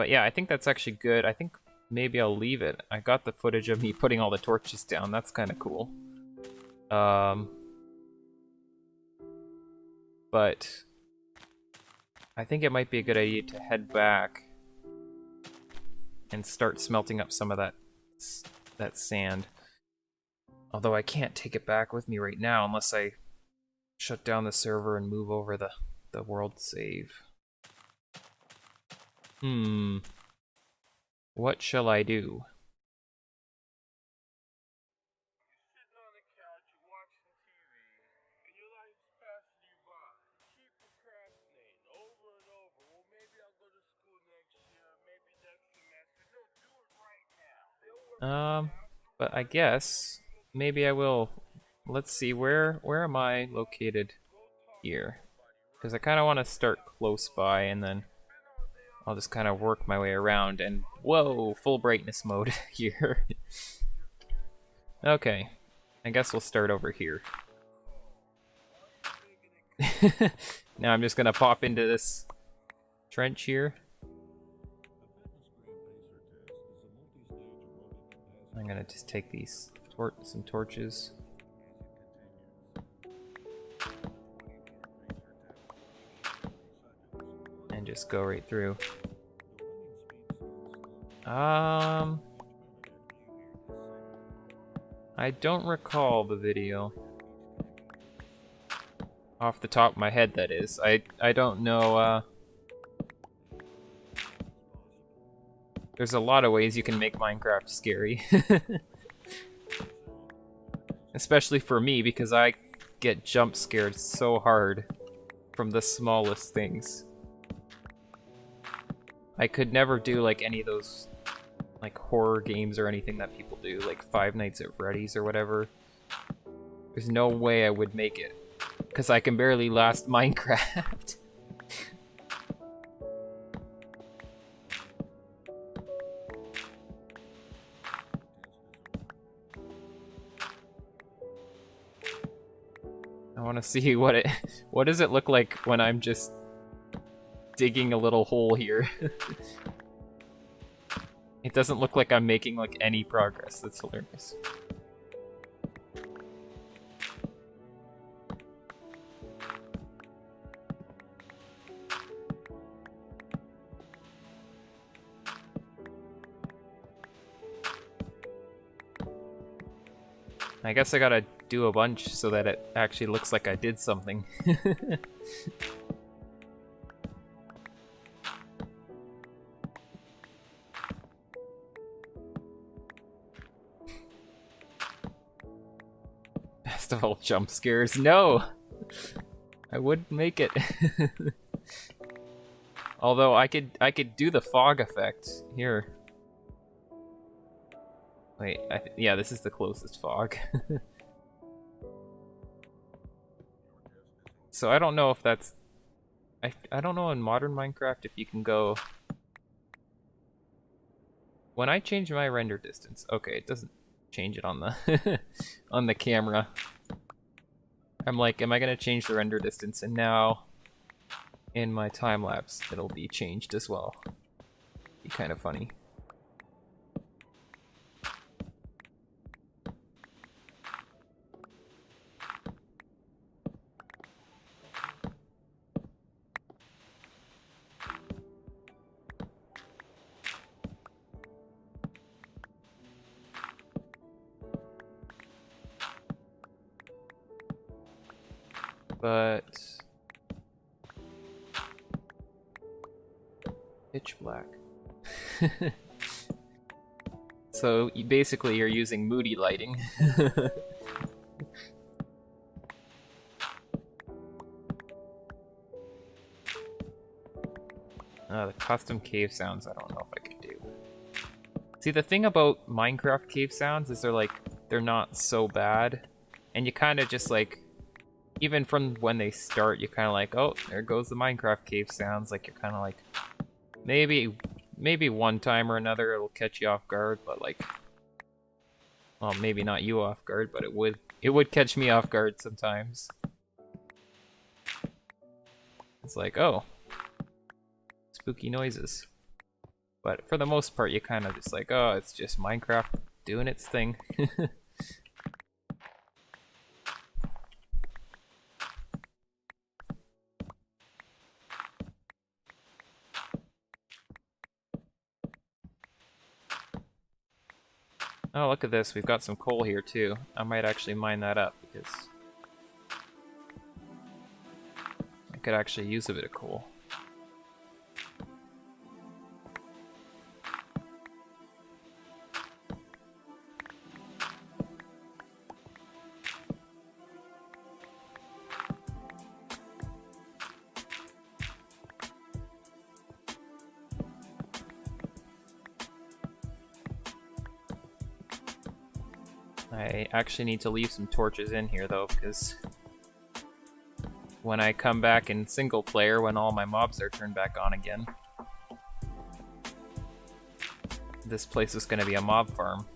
yeah, I think that's actually good. I think maybe I'll leave it. I got the footage of me putting all the torches down. That's kind of cool. But I think it might be a good idea to head back and start smelting up some of that sand. Although I can't take it back with me right now unless I shut down the server and move over the world save. What shall I do? But I guess maybe I will. Let's see, where am I located here? Because I kind of want to start close by and then I'll just kind of work my way around and whoa, full brightness mode here. Okay, I guess we'll start over here. Now I'm just gonna pop into this trench here. I'm gonna just take these some torches. And just go right through. I don't recall the video. Off the top of my head, that is. I don't know, there's a lot of ways you can make Minecraft scary. Especially for me, because I get jump scared so hard from the smallest things. I could never do like any of those like horror games or anything that people do, like Five Nights at Freddy's or whatever. There's no way I would make it, because I can barely last Minecraft. I want to see what does it look like when I'm just digging a little hole here. It doesn't look like I'm making like any progress. That's hilarious. I guess I gotta do a bunch so that it actually looks like I did something. Best of all jump scares. No! I wouldn't make it. Although I could do the fog effect here. Wait, yeah, this is the closest fog. So I don't know if that's... I don't know in modern Minecraft if you can go... When I change my render distance... Okay, it doesn't change it on the on the camera. I'm like, am I gonna change the render distance? And now in my time lapse it'll be changed as well. Be kind of funny. But pitch black. So basically you're using moody lighting. The custom cave sounds I don't know if I can do. See, the thing about Minecraft cave sounds is they're not so bad, and you kind of just like, even from when they start, you kind of like, oh, there goes the Minecraft cave sounds. Like, you're kind of like, maybe one time or another it'll catch you off guard, but like, well, maybe not you off guard, but it would catch me off guard sometimes. It's like, oh, spooky noises. But for the most part, you kind of just like, oh, it's just Minecraft doing its thing. Oh, look at this. We've got some coal here, too. I might actually mine that up, because I could actually use a bit of coal. I actually need to leave some torches in here though, because when I come back in single player, when all my mobs are turned back on again, this place is going to be a mob farm.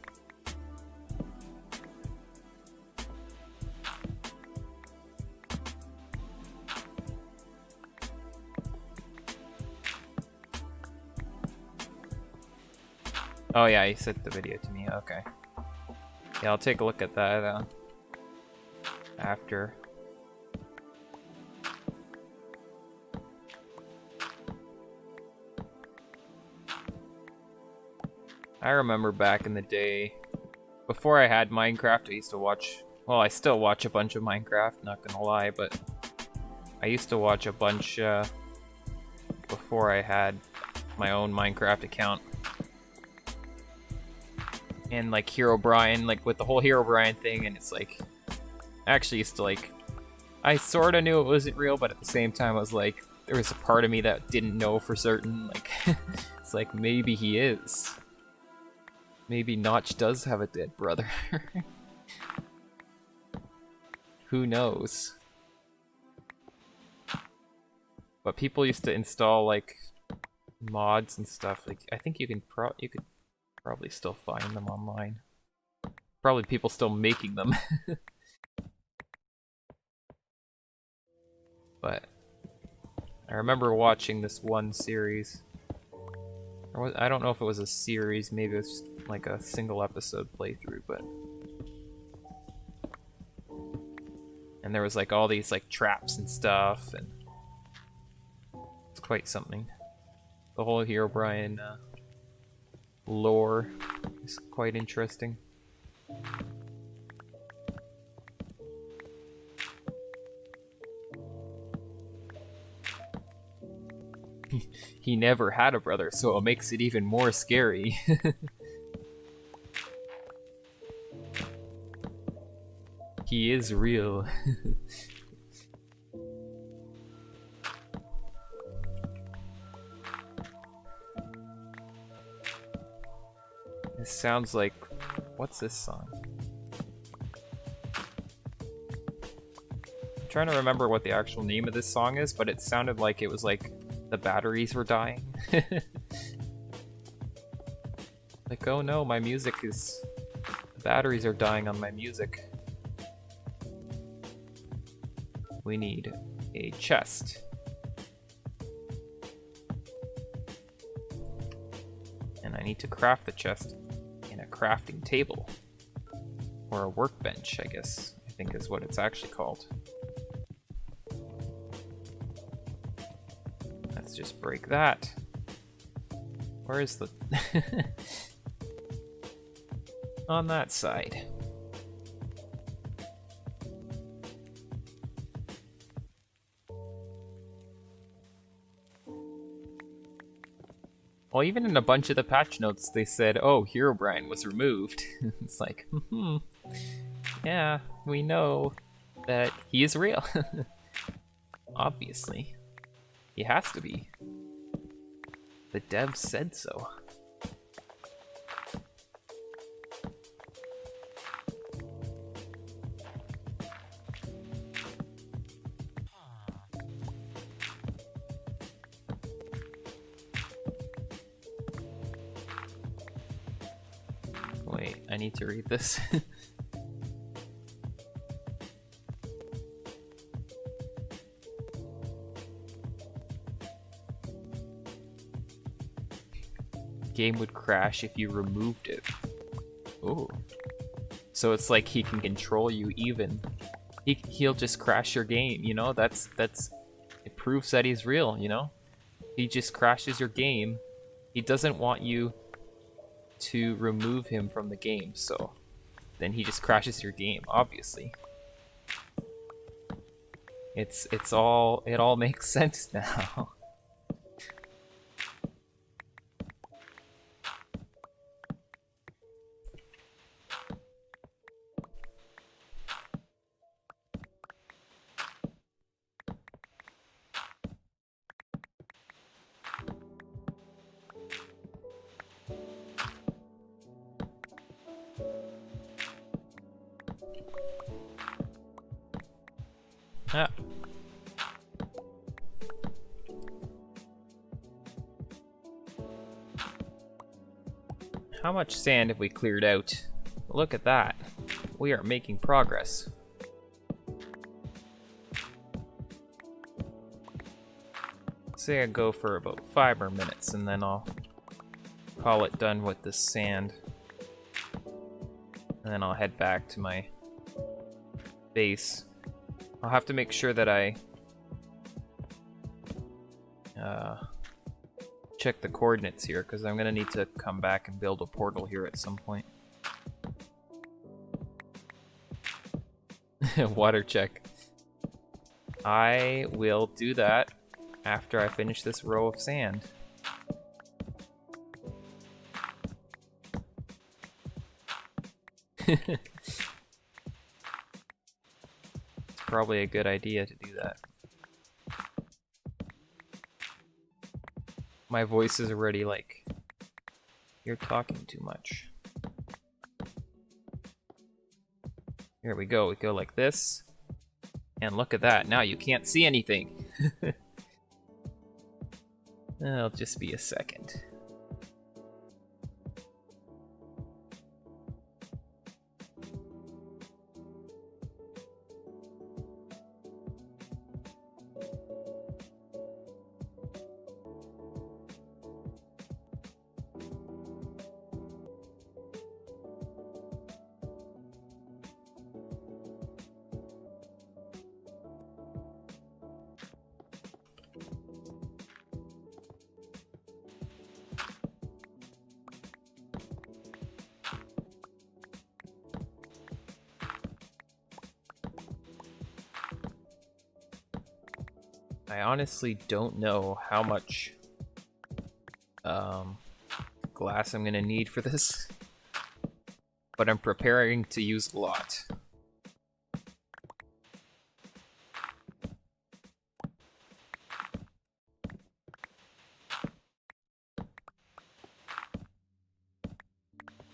Oh yeah, he sent the video to me, okay. Yeah, I'll take a look at that after. I remember back in the day, before I had Minecraft, I used to watch, well, I still watch a bunch of Minecraft, not gonna lie, but I used to watch a bunch before I had my own Minecraft account. And like Herobrine, like with the whole Herobrine thing, and it's like, I actually used to like, I sorta knew it wasn't real, but at the same time I was like, there was a part of me that didn't know for certain, like, it's like, maybe he is. Maybe Notch does have a dead brother. Who knows? But people used to install like mods and stuff, like, I think you could probably still find them online. Probably people still making them. But I remember watching this one series. I don't know if it was a series, maybe it was just like a single episode playthrough, but... And there was like all these like traps and stuff, and it's quite something. The whole Herobrine lore is quite interesting. he never had a brother, so it makes it even more scary. He is real. This sounds like... what's this song? I'm trying to remember what the actual name of this song is, but it sounded like it was like the batteries were dying. Like, oh no, my music is... the batteries are dying on my music. We need a chest. And I need to craft the chest in a crafting table. Or a workbench, I guess, I think is what it's actually called. Let's just break that. Where is the... on that side. Well, even in a bunch of the patch notes, they said, oh, Herobrine was removed. It's like, yeah, we know that he is real. Obviously. He has to be. The devs said so. Wait, I need to read this. Game would crash if you removed it. Oh. So it's like he can control you even. He'll just crash your game, you know? That's it proves that he's real, you know? He just crashes your game. He doesn't want you to remove him from the game, so then he just crashes your game, obviously. It all makes sense now. Ah. How much sand have we cleared out? Look at that. We are making progress. Say I go for about 5 more minutes and then I'll call it done with the sand. And then I'll head back to my base. I'll have to make sure that I check the coordinates here, because I'm gonna need to come back and build a portal here at some point. Water check. I will do that after I finish this row of sand. It's probably a good idea to do that. My voice is already like, you're talking too much. Here we go like this. And look at that, now you can't see anything. It'll just be a second. I honestly don't know how much glass I'm gonna need for this. But I'm preparing to use a lot.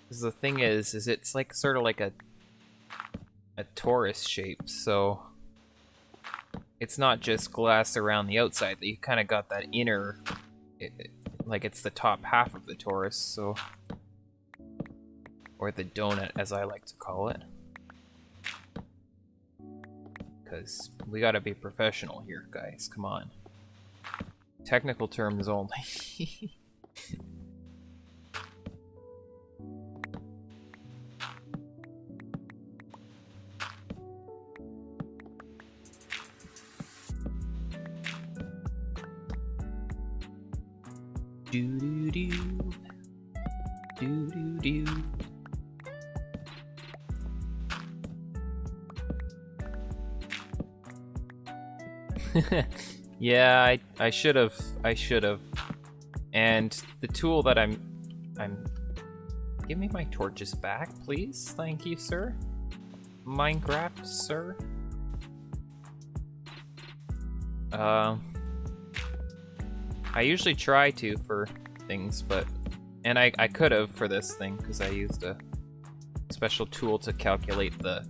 Because the thing is it's like sort of like a torus shape, so it's not just glass around the outside. You kind of got that inner, like it's the top half of the torus, so, or the donut as I like to call it. Because we gotta be professional here, guys. Come on. Technical terms only. Do do do. Do do do. Yeah, I should have. And the tool that I'm give me my torches back, please. Thank you, sir. Minecraft, sir. I usually try to for things, but and I could have for this thing because I used a special tool to calculate the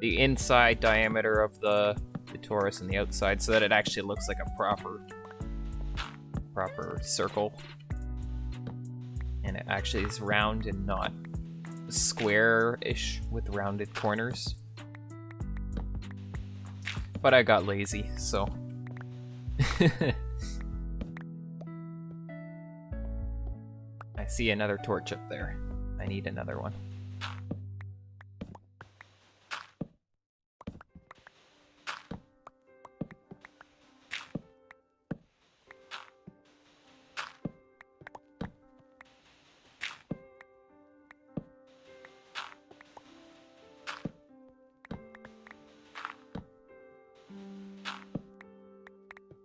inside diameter of the torus and the outside so that it actually looks like a proper circle, and it actually is round and not square-ish with rounded corners. But I got lazy, so I see another torch up there. I need another one.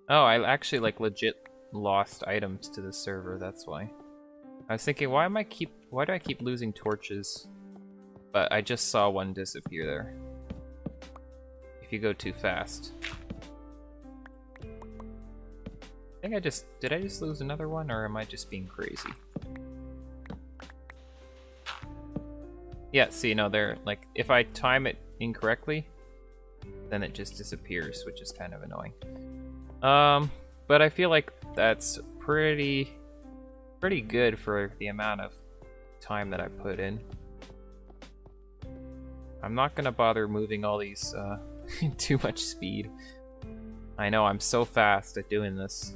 Oh, I actually like legit lost items to the server, that's why. I was thinking, why do I keep losing torches? But I just saw one disappear there. If you go too fast. I think did I just lose another one, or am I just being crazy? Yeah, see, no, they're like, if I time it incorrectly, then it just disappears, which is kind of annoying. But I feel like that's pretty good for the amount of time that I put in. I'm not gonna bother moving all these too much speed. I know, I'm so fast at doing this.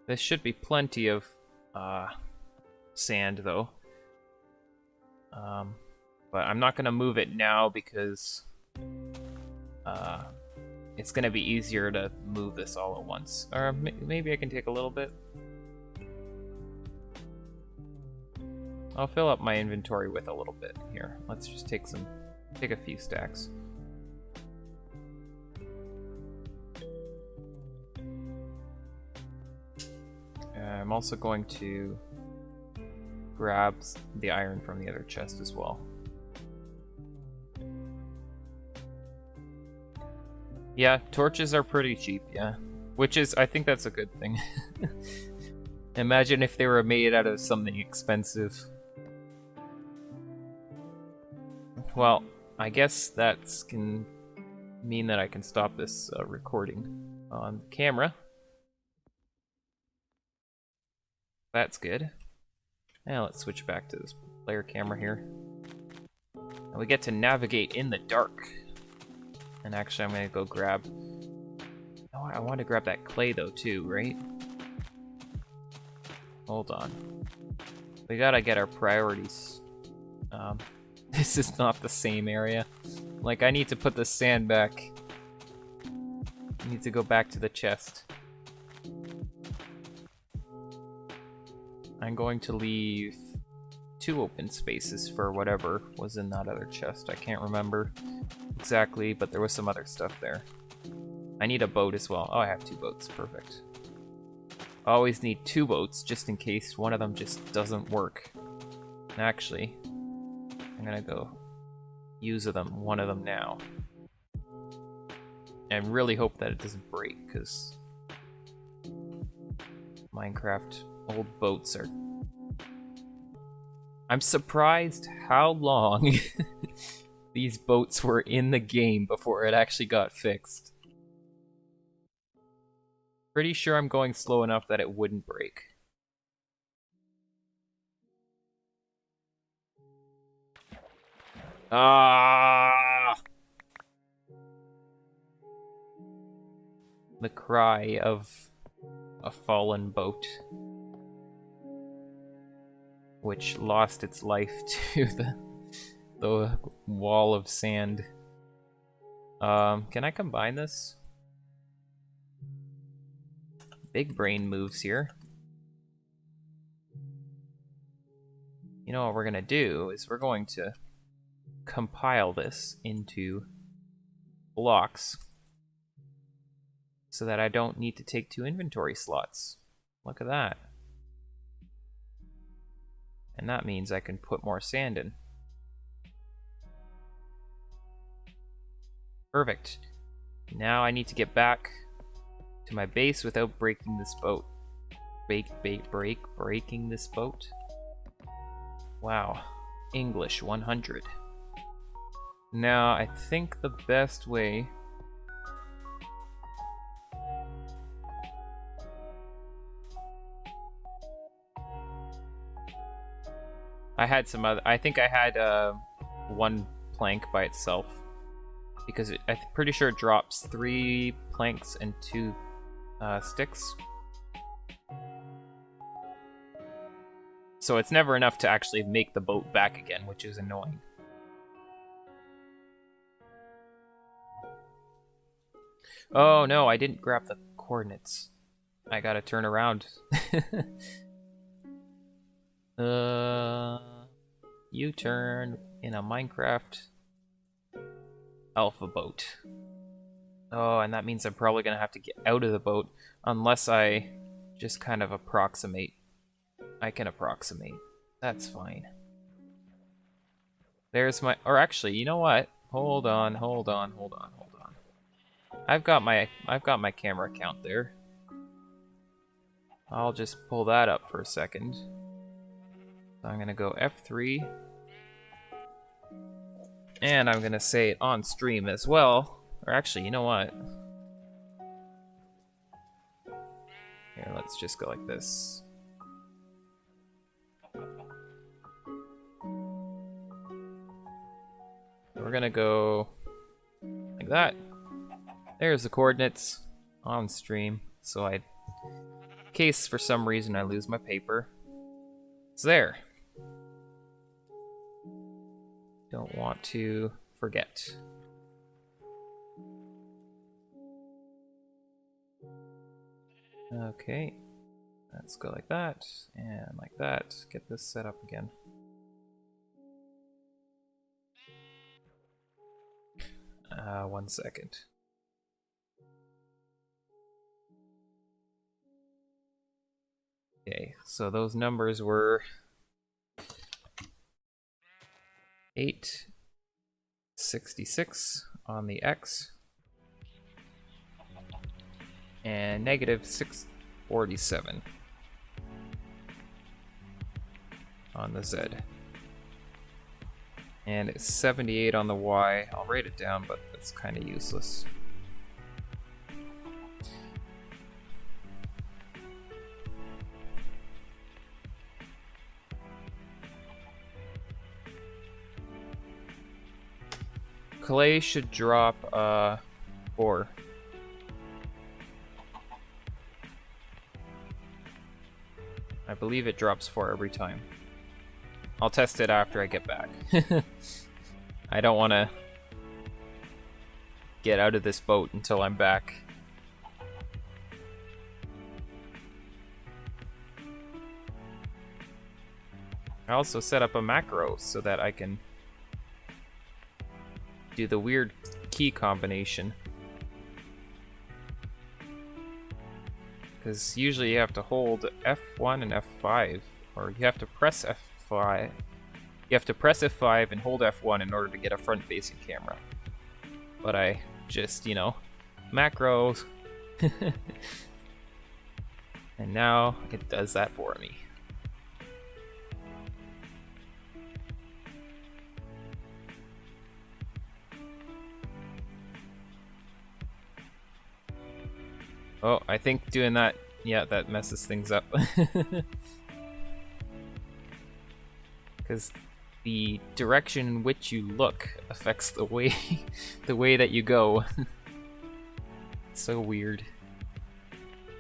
There should be plenty of sand though. But I'm not gonna move it now because it's gonna be easier to move this all at once. Or maybe I can take a little bit. I'll fill up my inventory with a little bit here. Let's just take a few stacks. I'm also going to grab the iron from the other chest as well. Yeah, torches are pretty cheap, yeah. Which is, I think that's a good thing. Imagine if they were made out of something expensive. Well, I guess that can mean that I can stop this recording on camera. That's good. Now let's switch back to this player camera here. And we get to navigate in the dark. And actually, I'm gonna go grab... Oh, I want to grab that clay though too, right? Hold on. We gotta get our priorities. This is not the same area. Like, I need to put the sand back. I need to go back to the chest. I'm going to leave 2 open spaces for whatever was in that other chest. I can't remember exactly, but there was some other stuff there. I need a boat as well. Oh, I have 2 boats. Perfect. Always need 2 boats just in case one of them just doesn't work. Actually, I'm gonna go use one of them now. And really hope that it doesn't break, because Minecraft old boats are... I'm surprised how long these boats were in the game before it actually got fixed. Pretty sure I'm going slow enough that it wouldn't break. Ah! The cry of a fallen boat, which lost its life to the wall of sand. Can I combine this? Big brain moves here. You know what we're gonna do is we're going to compile this into blocks so that I don't need to take 2 inventory slots. Look at that. And that means I can put more sand in. Perfect. Now I need to get back to my base without breaking this boat. Breaking this boat? Wow. English 100. Now, I think the best way... I had some other... I think I had 1 plank by itself. Because I'm pretty sure it drops 3 planks and 2 sticks. So it's never enough to actually make the boat back again, which is annoying. Oh no, I didn't grab the coordinates. I gotta turn around. U-turn in a Minecraft alpha boat. Oh, and that means I'm probably gonna have to get out of the boat unless I just kind of approximate. I can approximate. That's fine. There's my... Or actually, you know what? Hold on. I've got my camera count there. I'll just pull that up for a second. So I'm gonna go F3. And I'm gonna say it on stream as well. Or actually, you know what? Here, let's just go like this. We're gonna go like that. There's the coordinates on stream. So in case for some reason I lose my paper, it's there. Don't want to forget. Okay, let's go like that and like that. Get this set up again. One second. Okay, so those numbers were 866 on the X and negative 647 on the Z. And it's 78 on the Y. I'll write it down, but that's kind of useless. Clay should drop 4. I believe it drops 4 every time. I'll test it after I get back. I don't want to get out of this boat until I'm back. I also set up a macro so that I can do the weird key combination. Because usually you have to hold F1 and F5, or you have to press F5. You have to press F5 and hold F1 in order to get a front-facing camera. But I just, you know, macros. And now it does that for me. Oh, I think doing that, yeah, that messes things up. Because the direction in which you look affects the way the way that you go. So weird.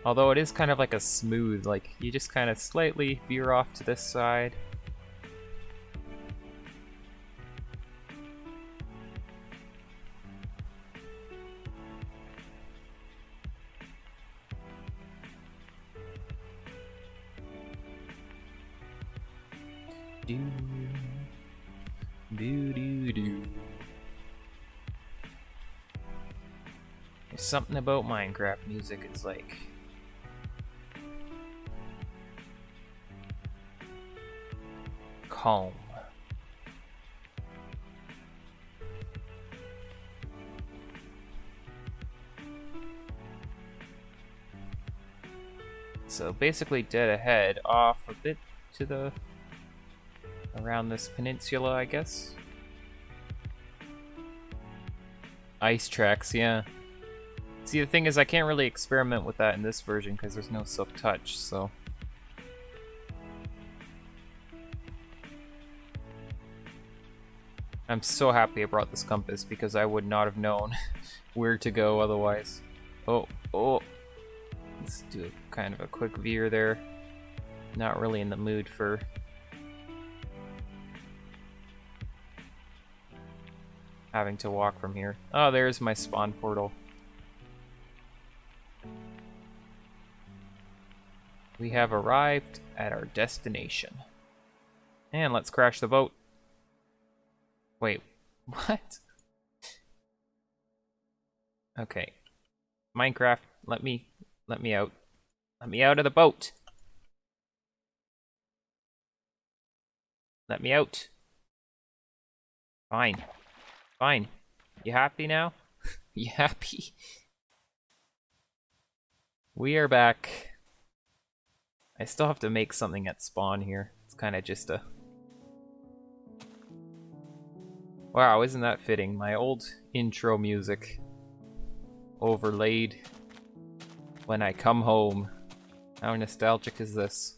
Although it is kind of like a smooth, like you just kind of slightly veer off to this side. Do do do do. There's something about Minecraft music. It's like calm. So basically dead ahead, off a bit to the around this peninsula, I guess. Ice tracks, yeah. See, the thing is, I can't really experiment with that in this version because there's no silk touch, so. I'm so happy I brought this compass because I would not have known where to go otherwise. Oh, oh. Let's do a, kind of a quick veer there. Not really in the mood for having to walk from here. Oh, there's my spawn portal. We have arrived at our destination. And let's crash the boat. Wait, what? Okay. Minecraft, let me out. Let me out of the boat. Let me out. Fine. Fine. You happy now? You happy? We are back. I still have to make something at spawn here. It's kind of just a... Wow, isn't that fitting? My old intro music overlaid when I come home. How nostalgic is this?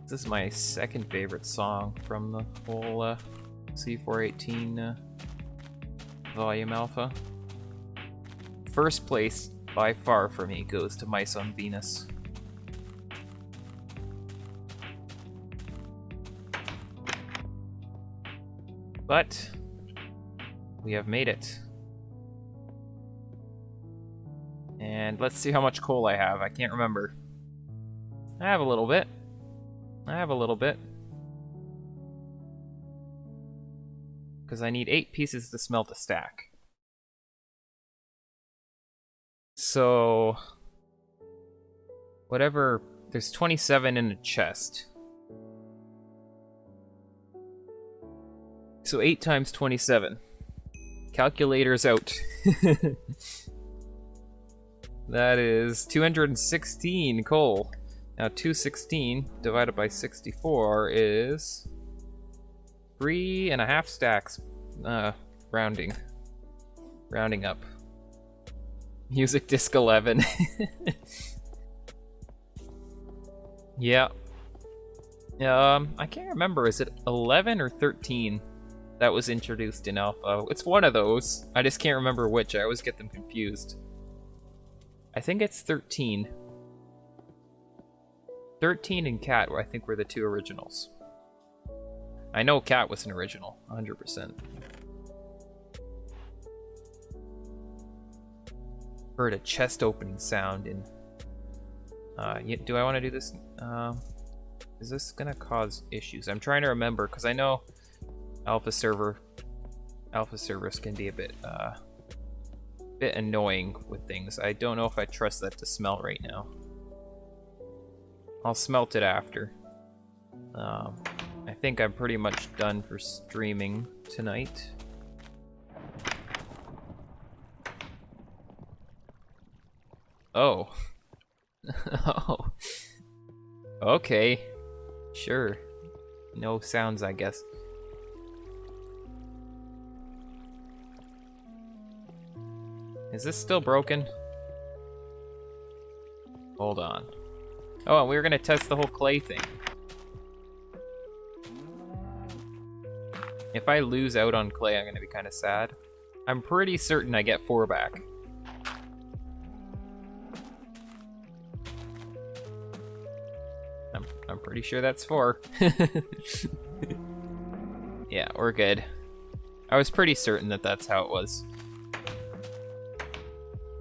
This is my second favorite song from the whole C418 Volume Alpha. First place, by far for me, goes to Mice on Venus. But we have made it. And let's see how much coal I have. I can't remember. I have a little bit. Because I need 8 pieces to smelt a stack. So... whatever... there's 27 in a chest. So 8 times 27. Calculator's out. That is 216 coal. Now 216 divided by 64 is 3.5 stacks. Rounding up. Music disc 11. Yeah. I can't remember. Is it 11 or 13 that was introduced in alpha? It's one of those. I just can't remember which. I always get them confused. I think it's 13. 13 and Cat, I think, were the 2 originals. I know Cat was an original, 100%. Heard a chest opening sound in... do I want to do this? Is this gonna cause issues? I'm trying to remember, because I know Alpha alpha servers can be a bit annoying with things. I don't know if I trust that to smelt right now. I'll smelt it after. I think I'm pretty much done for streaming tonight. Oh. Oh. Okay. Sure. No sounds, I guess. Is this still broken? Hold on. Oh, we were gonna test the whole clay thing. If I lose out on clay, I'm gonna be kind of sad. I'm pretty certain I get 4 back. I'm pretty sure that's 4. Yeah, we're good. I was pretty certain that that's how it was.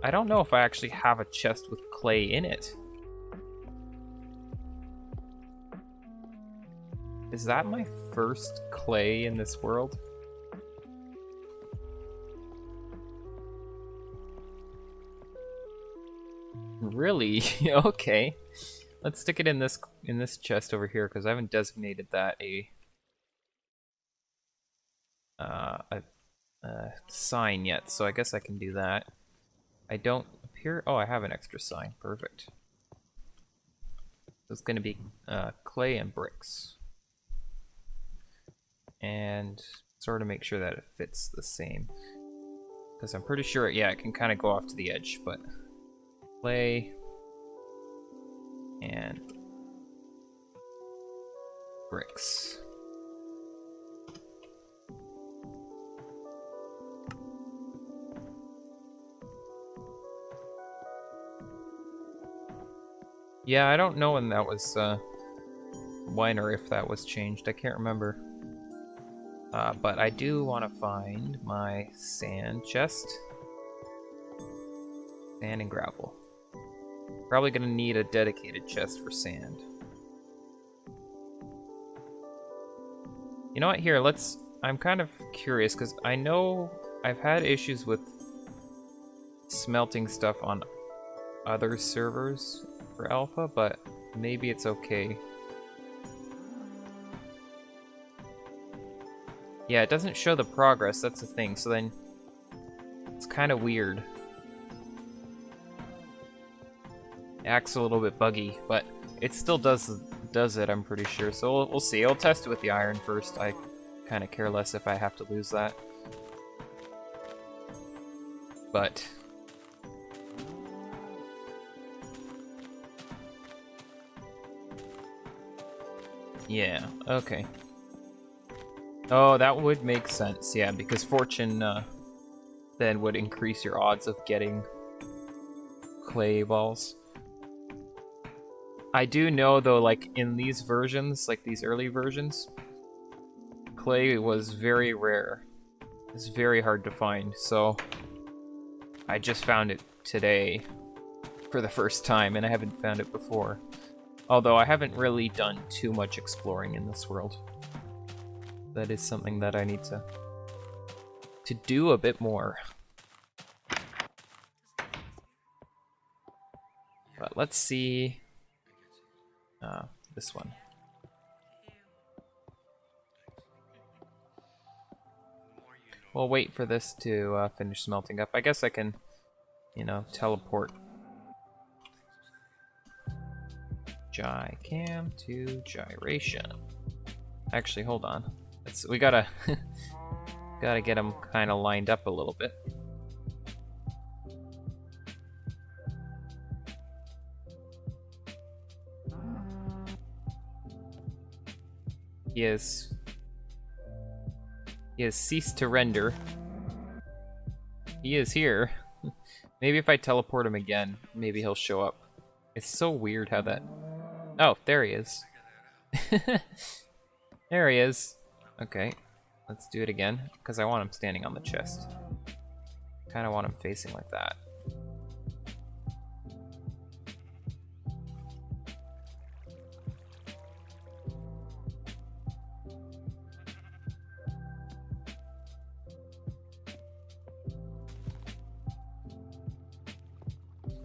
I don't know if I actually have a chest with clay in it. Is that my first clay in this world? Really? Okay. Let's stick it in this chest over here because I haven't designated that a sign yet, so I guess I can do that. I don't appear. Oh, I have an extra sign. Perfect. So it's going to be clay and bricks, and sort of make sure that it fits the same. Because I'm pretty sure, yeah, it can kind of go off to the edge, but clay and bricks. Yeah, I don't know when that was, when or if that was changed. I can't remember. But I do want to find my sand chest. Sand and gravel. Probably gonna need a dedicated chest for sand. You know what, here, I'm kind of curious, because I know I've had issues with smelting stuff on other servers for alpha, but maybe it's okay. Yeah, it doesn't show the progress, that's the thing, so then it's kind of weird. It acts a little bit buggy, but it still does it, I'm pretty sure. So we'll see. I'll test it with the iron first. I kind of care less if I have to lose that. But yeah, okay. Oh, that would make sense, yeah, because fortune then would increase your odds of getting clay balls. I do know, though, like, in these versions, like these early versions, clay was very rare. It's very hard to find, so I just found it today for the first time, and I haven't found it before. Although I haven't really done too much exploring in this world. That is something that I need to do a bit more. But let's see this one. We'll wait for this to finish smelting up. I guess I can, you know, teleport Gycam to gyration. Actually, hold on. We gotta gotta get them kind of lined up a little bit. He has ceased to render. He is here. Maybe if I teleport him again, maybe he'll show up. It's so weird how that... Oh, there he is. There he is. Okay, let's do it again, because I want him standing on the chest. Kind of want him facing like that.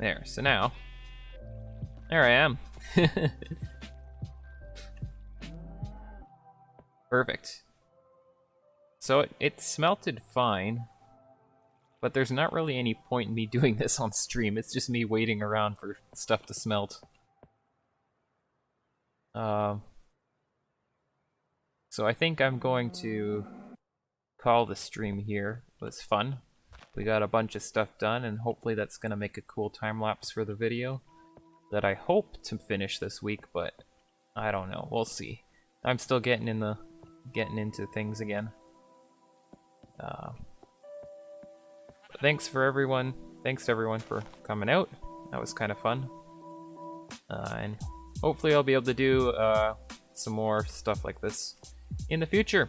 There, so now, there I am. Perfect. So it smelted fine, but there's not really any point in me doing this on stream. It's just me waiting around for stuff to smelt. So I think I'm going to call the stream here. It was fun. We got a bunch of stuff done, and hopefully that's gonna make a cool time lapse for the video that I hope to finish this week, but I don't know. We'll see. I'm still getting into things again. Thanks to everyone for coming out. That was kind of fun. And hopefully I'll be able to do some more stuff like this in the future.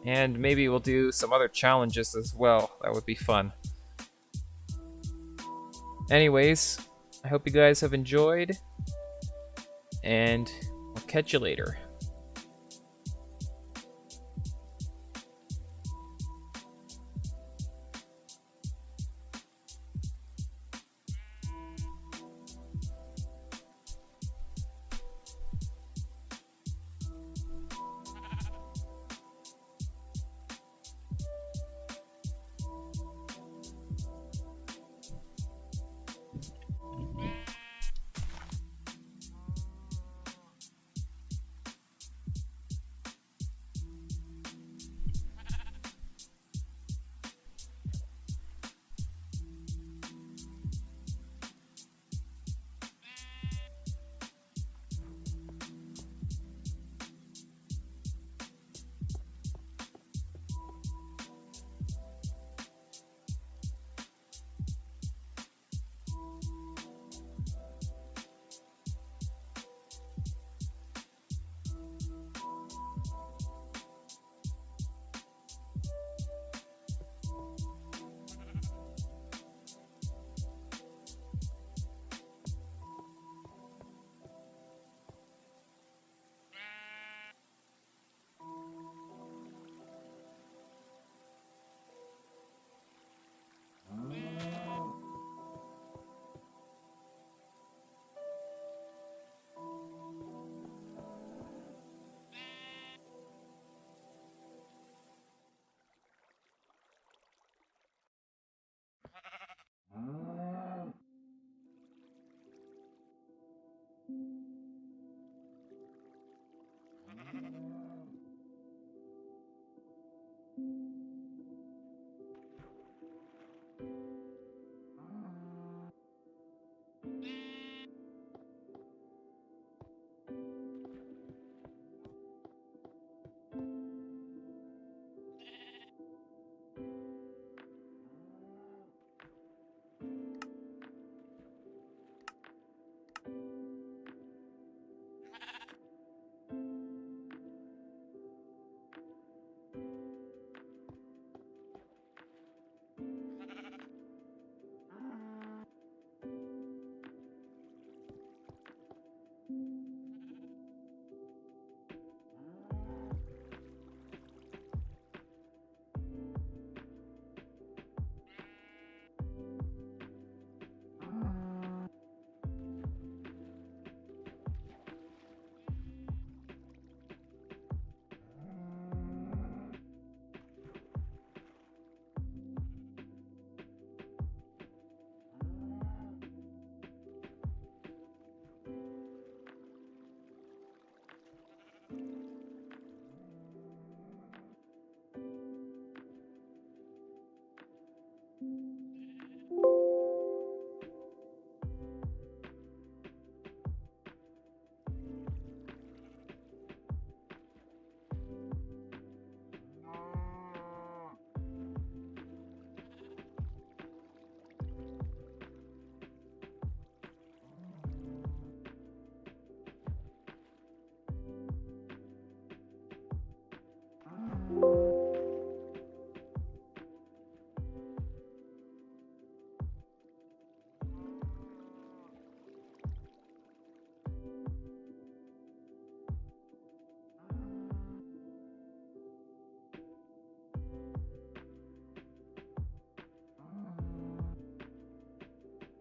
And maybe we'll do some other challenges as well. That would be fun. Anyways, I hope you guys have enjoyed, and I'll catch you later.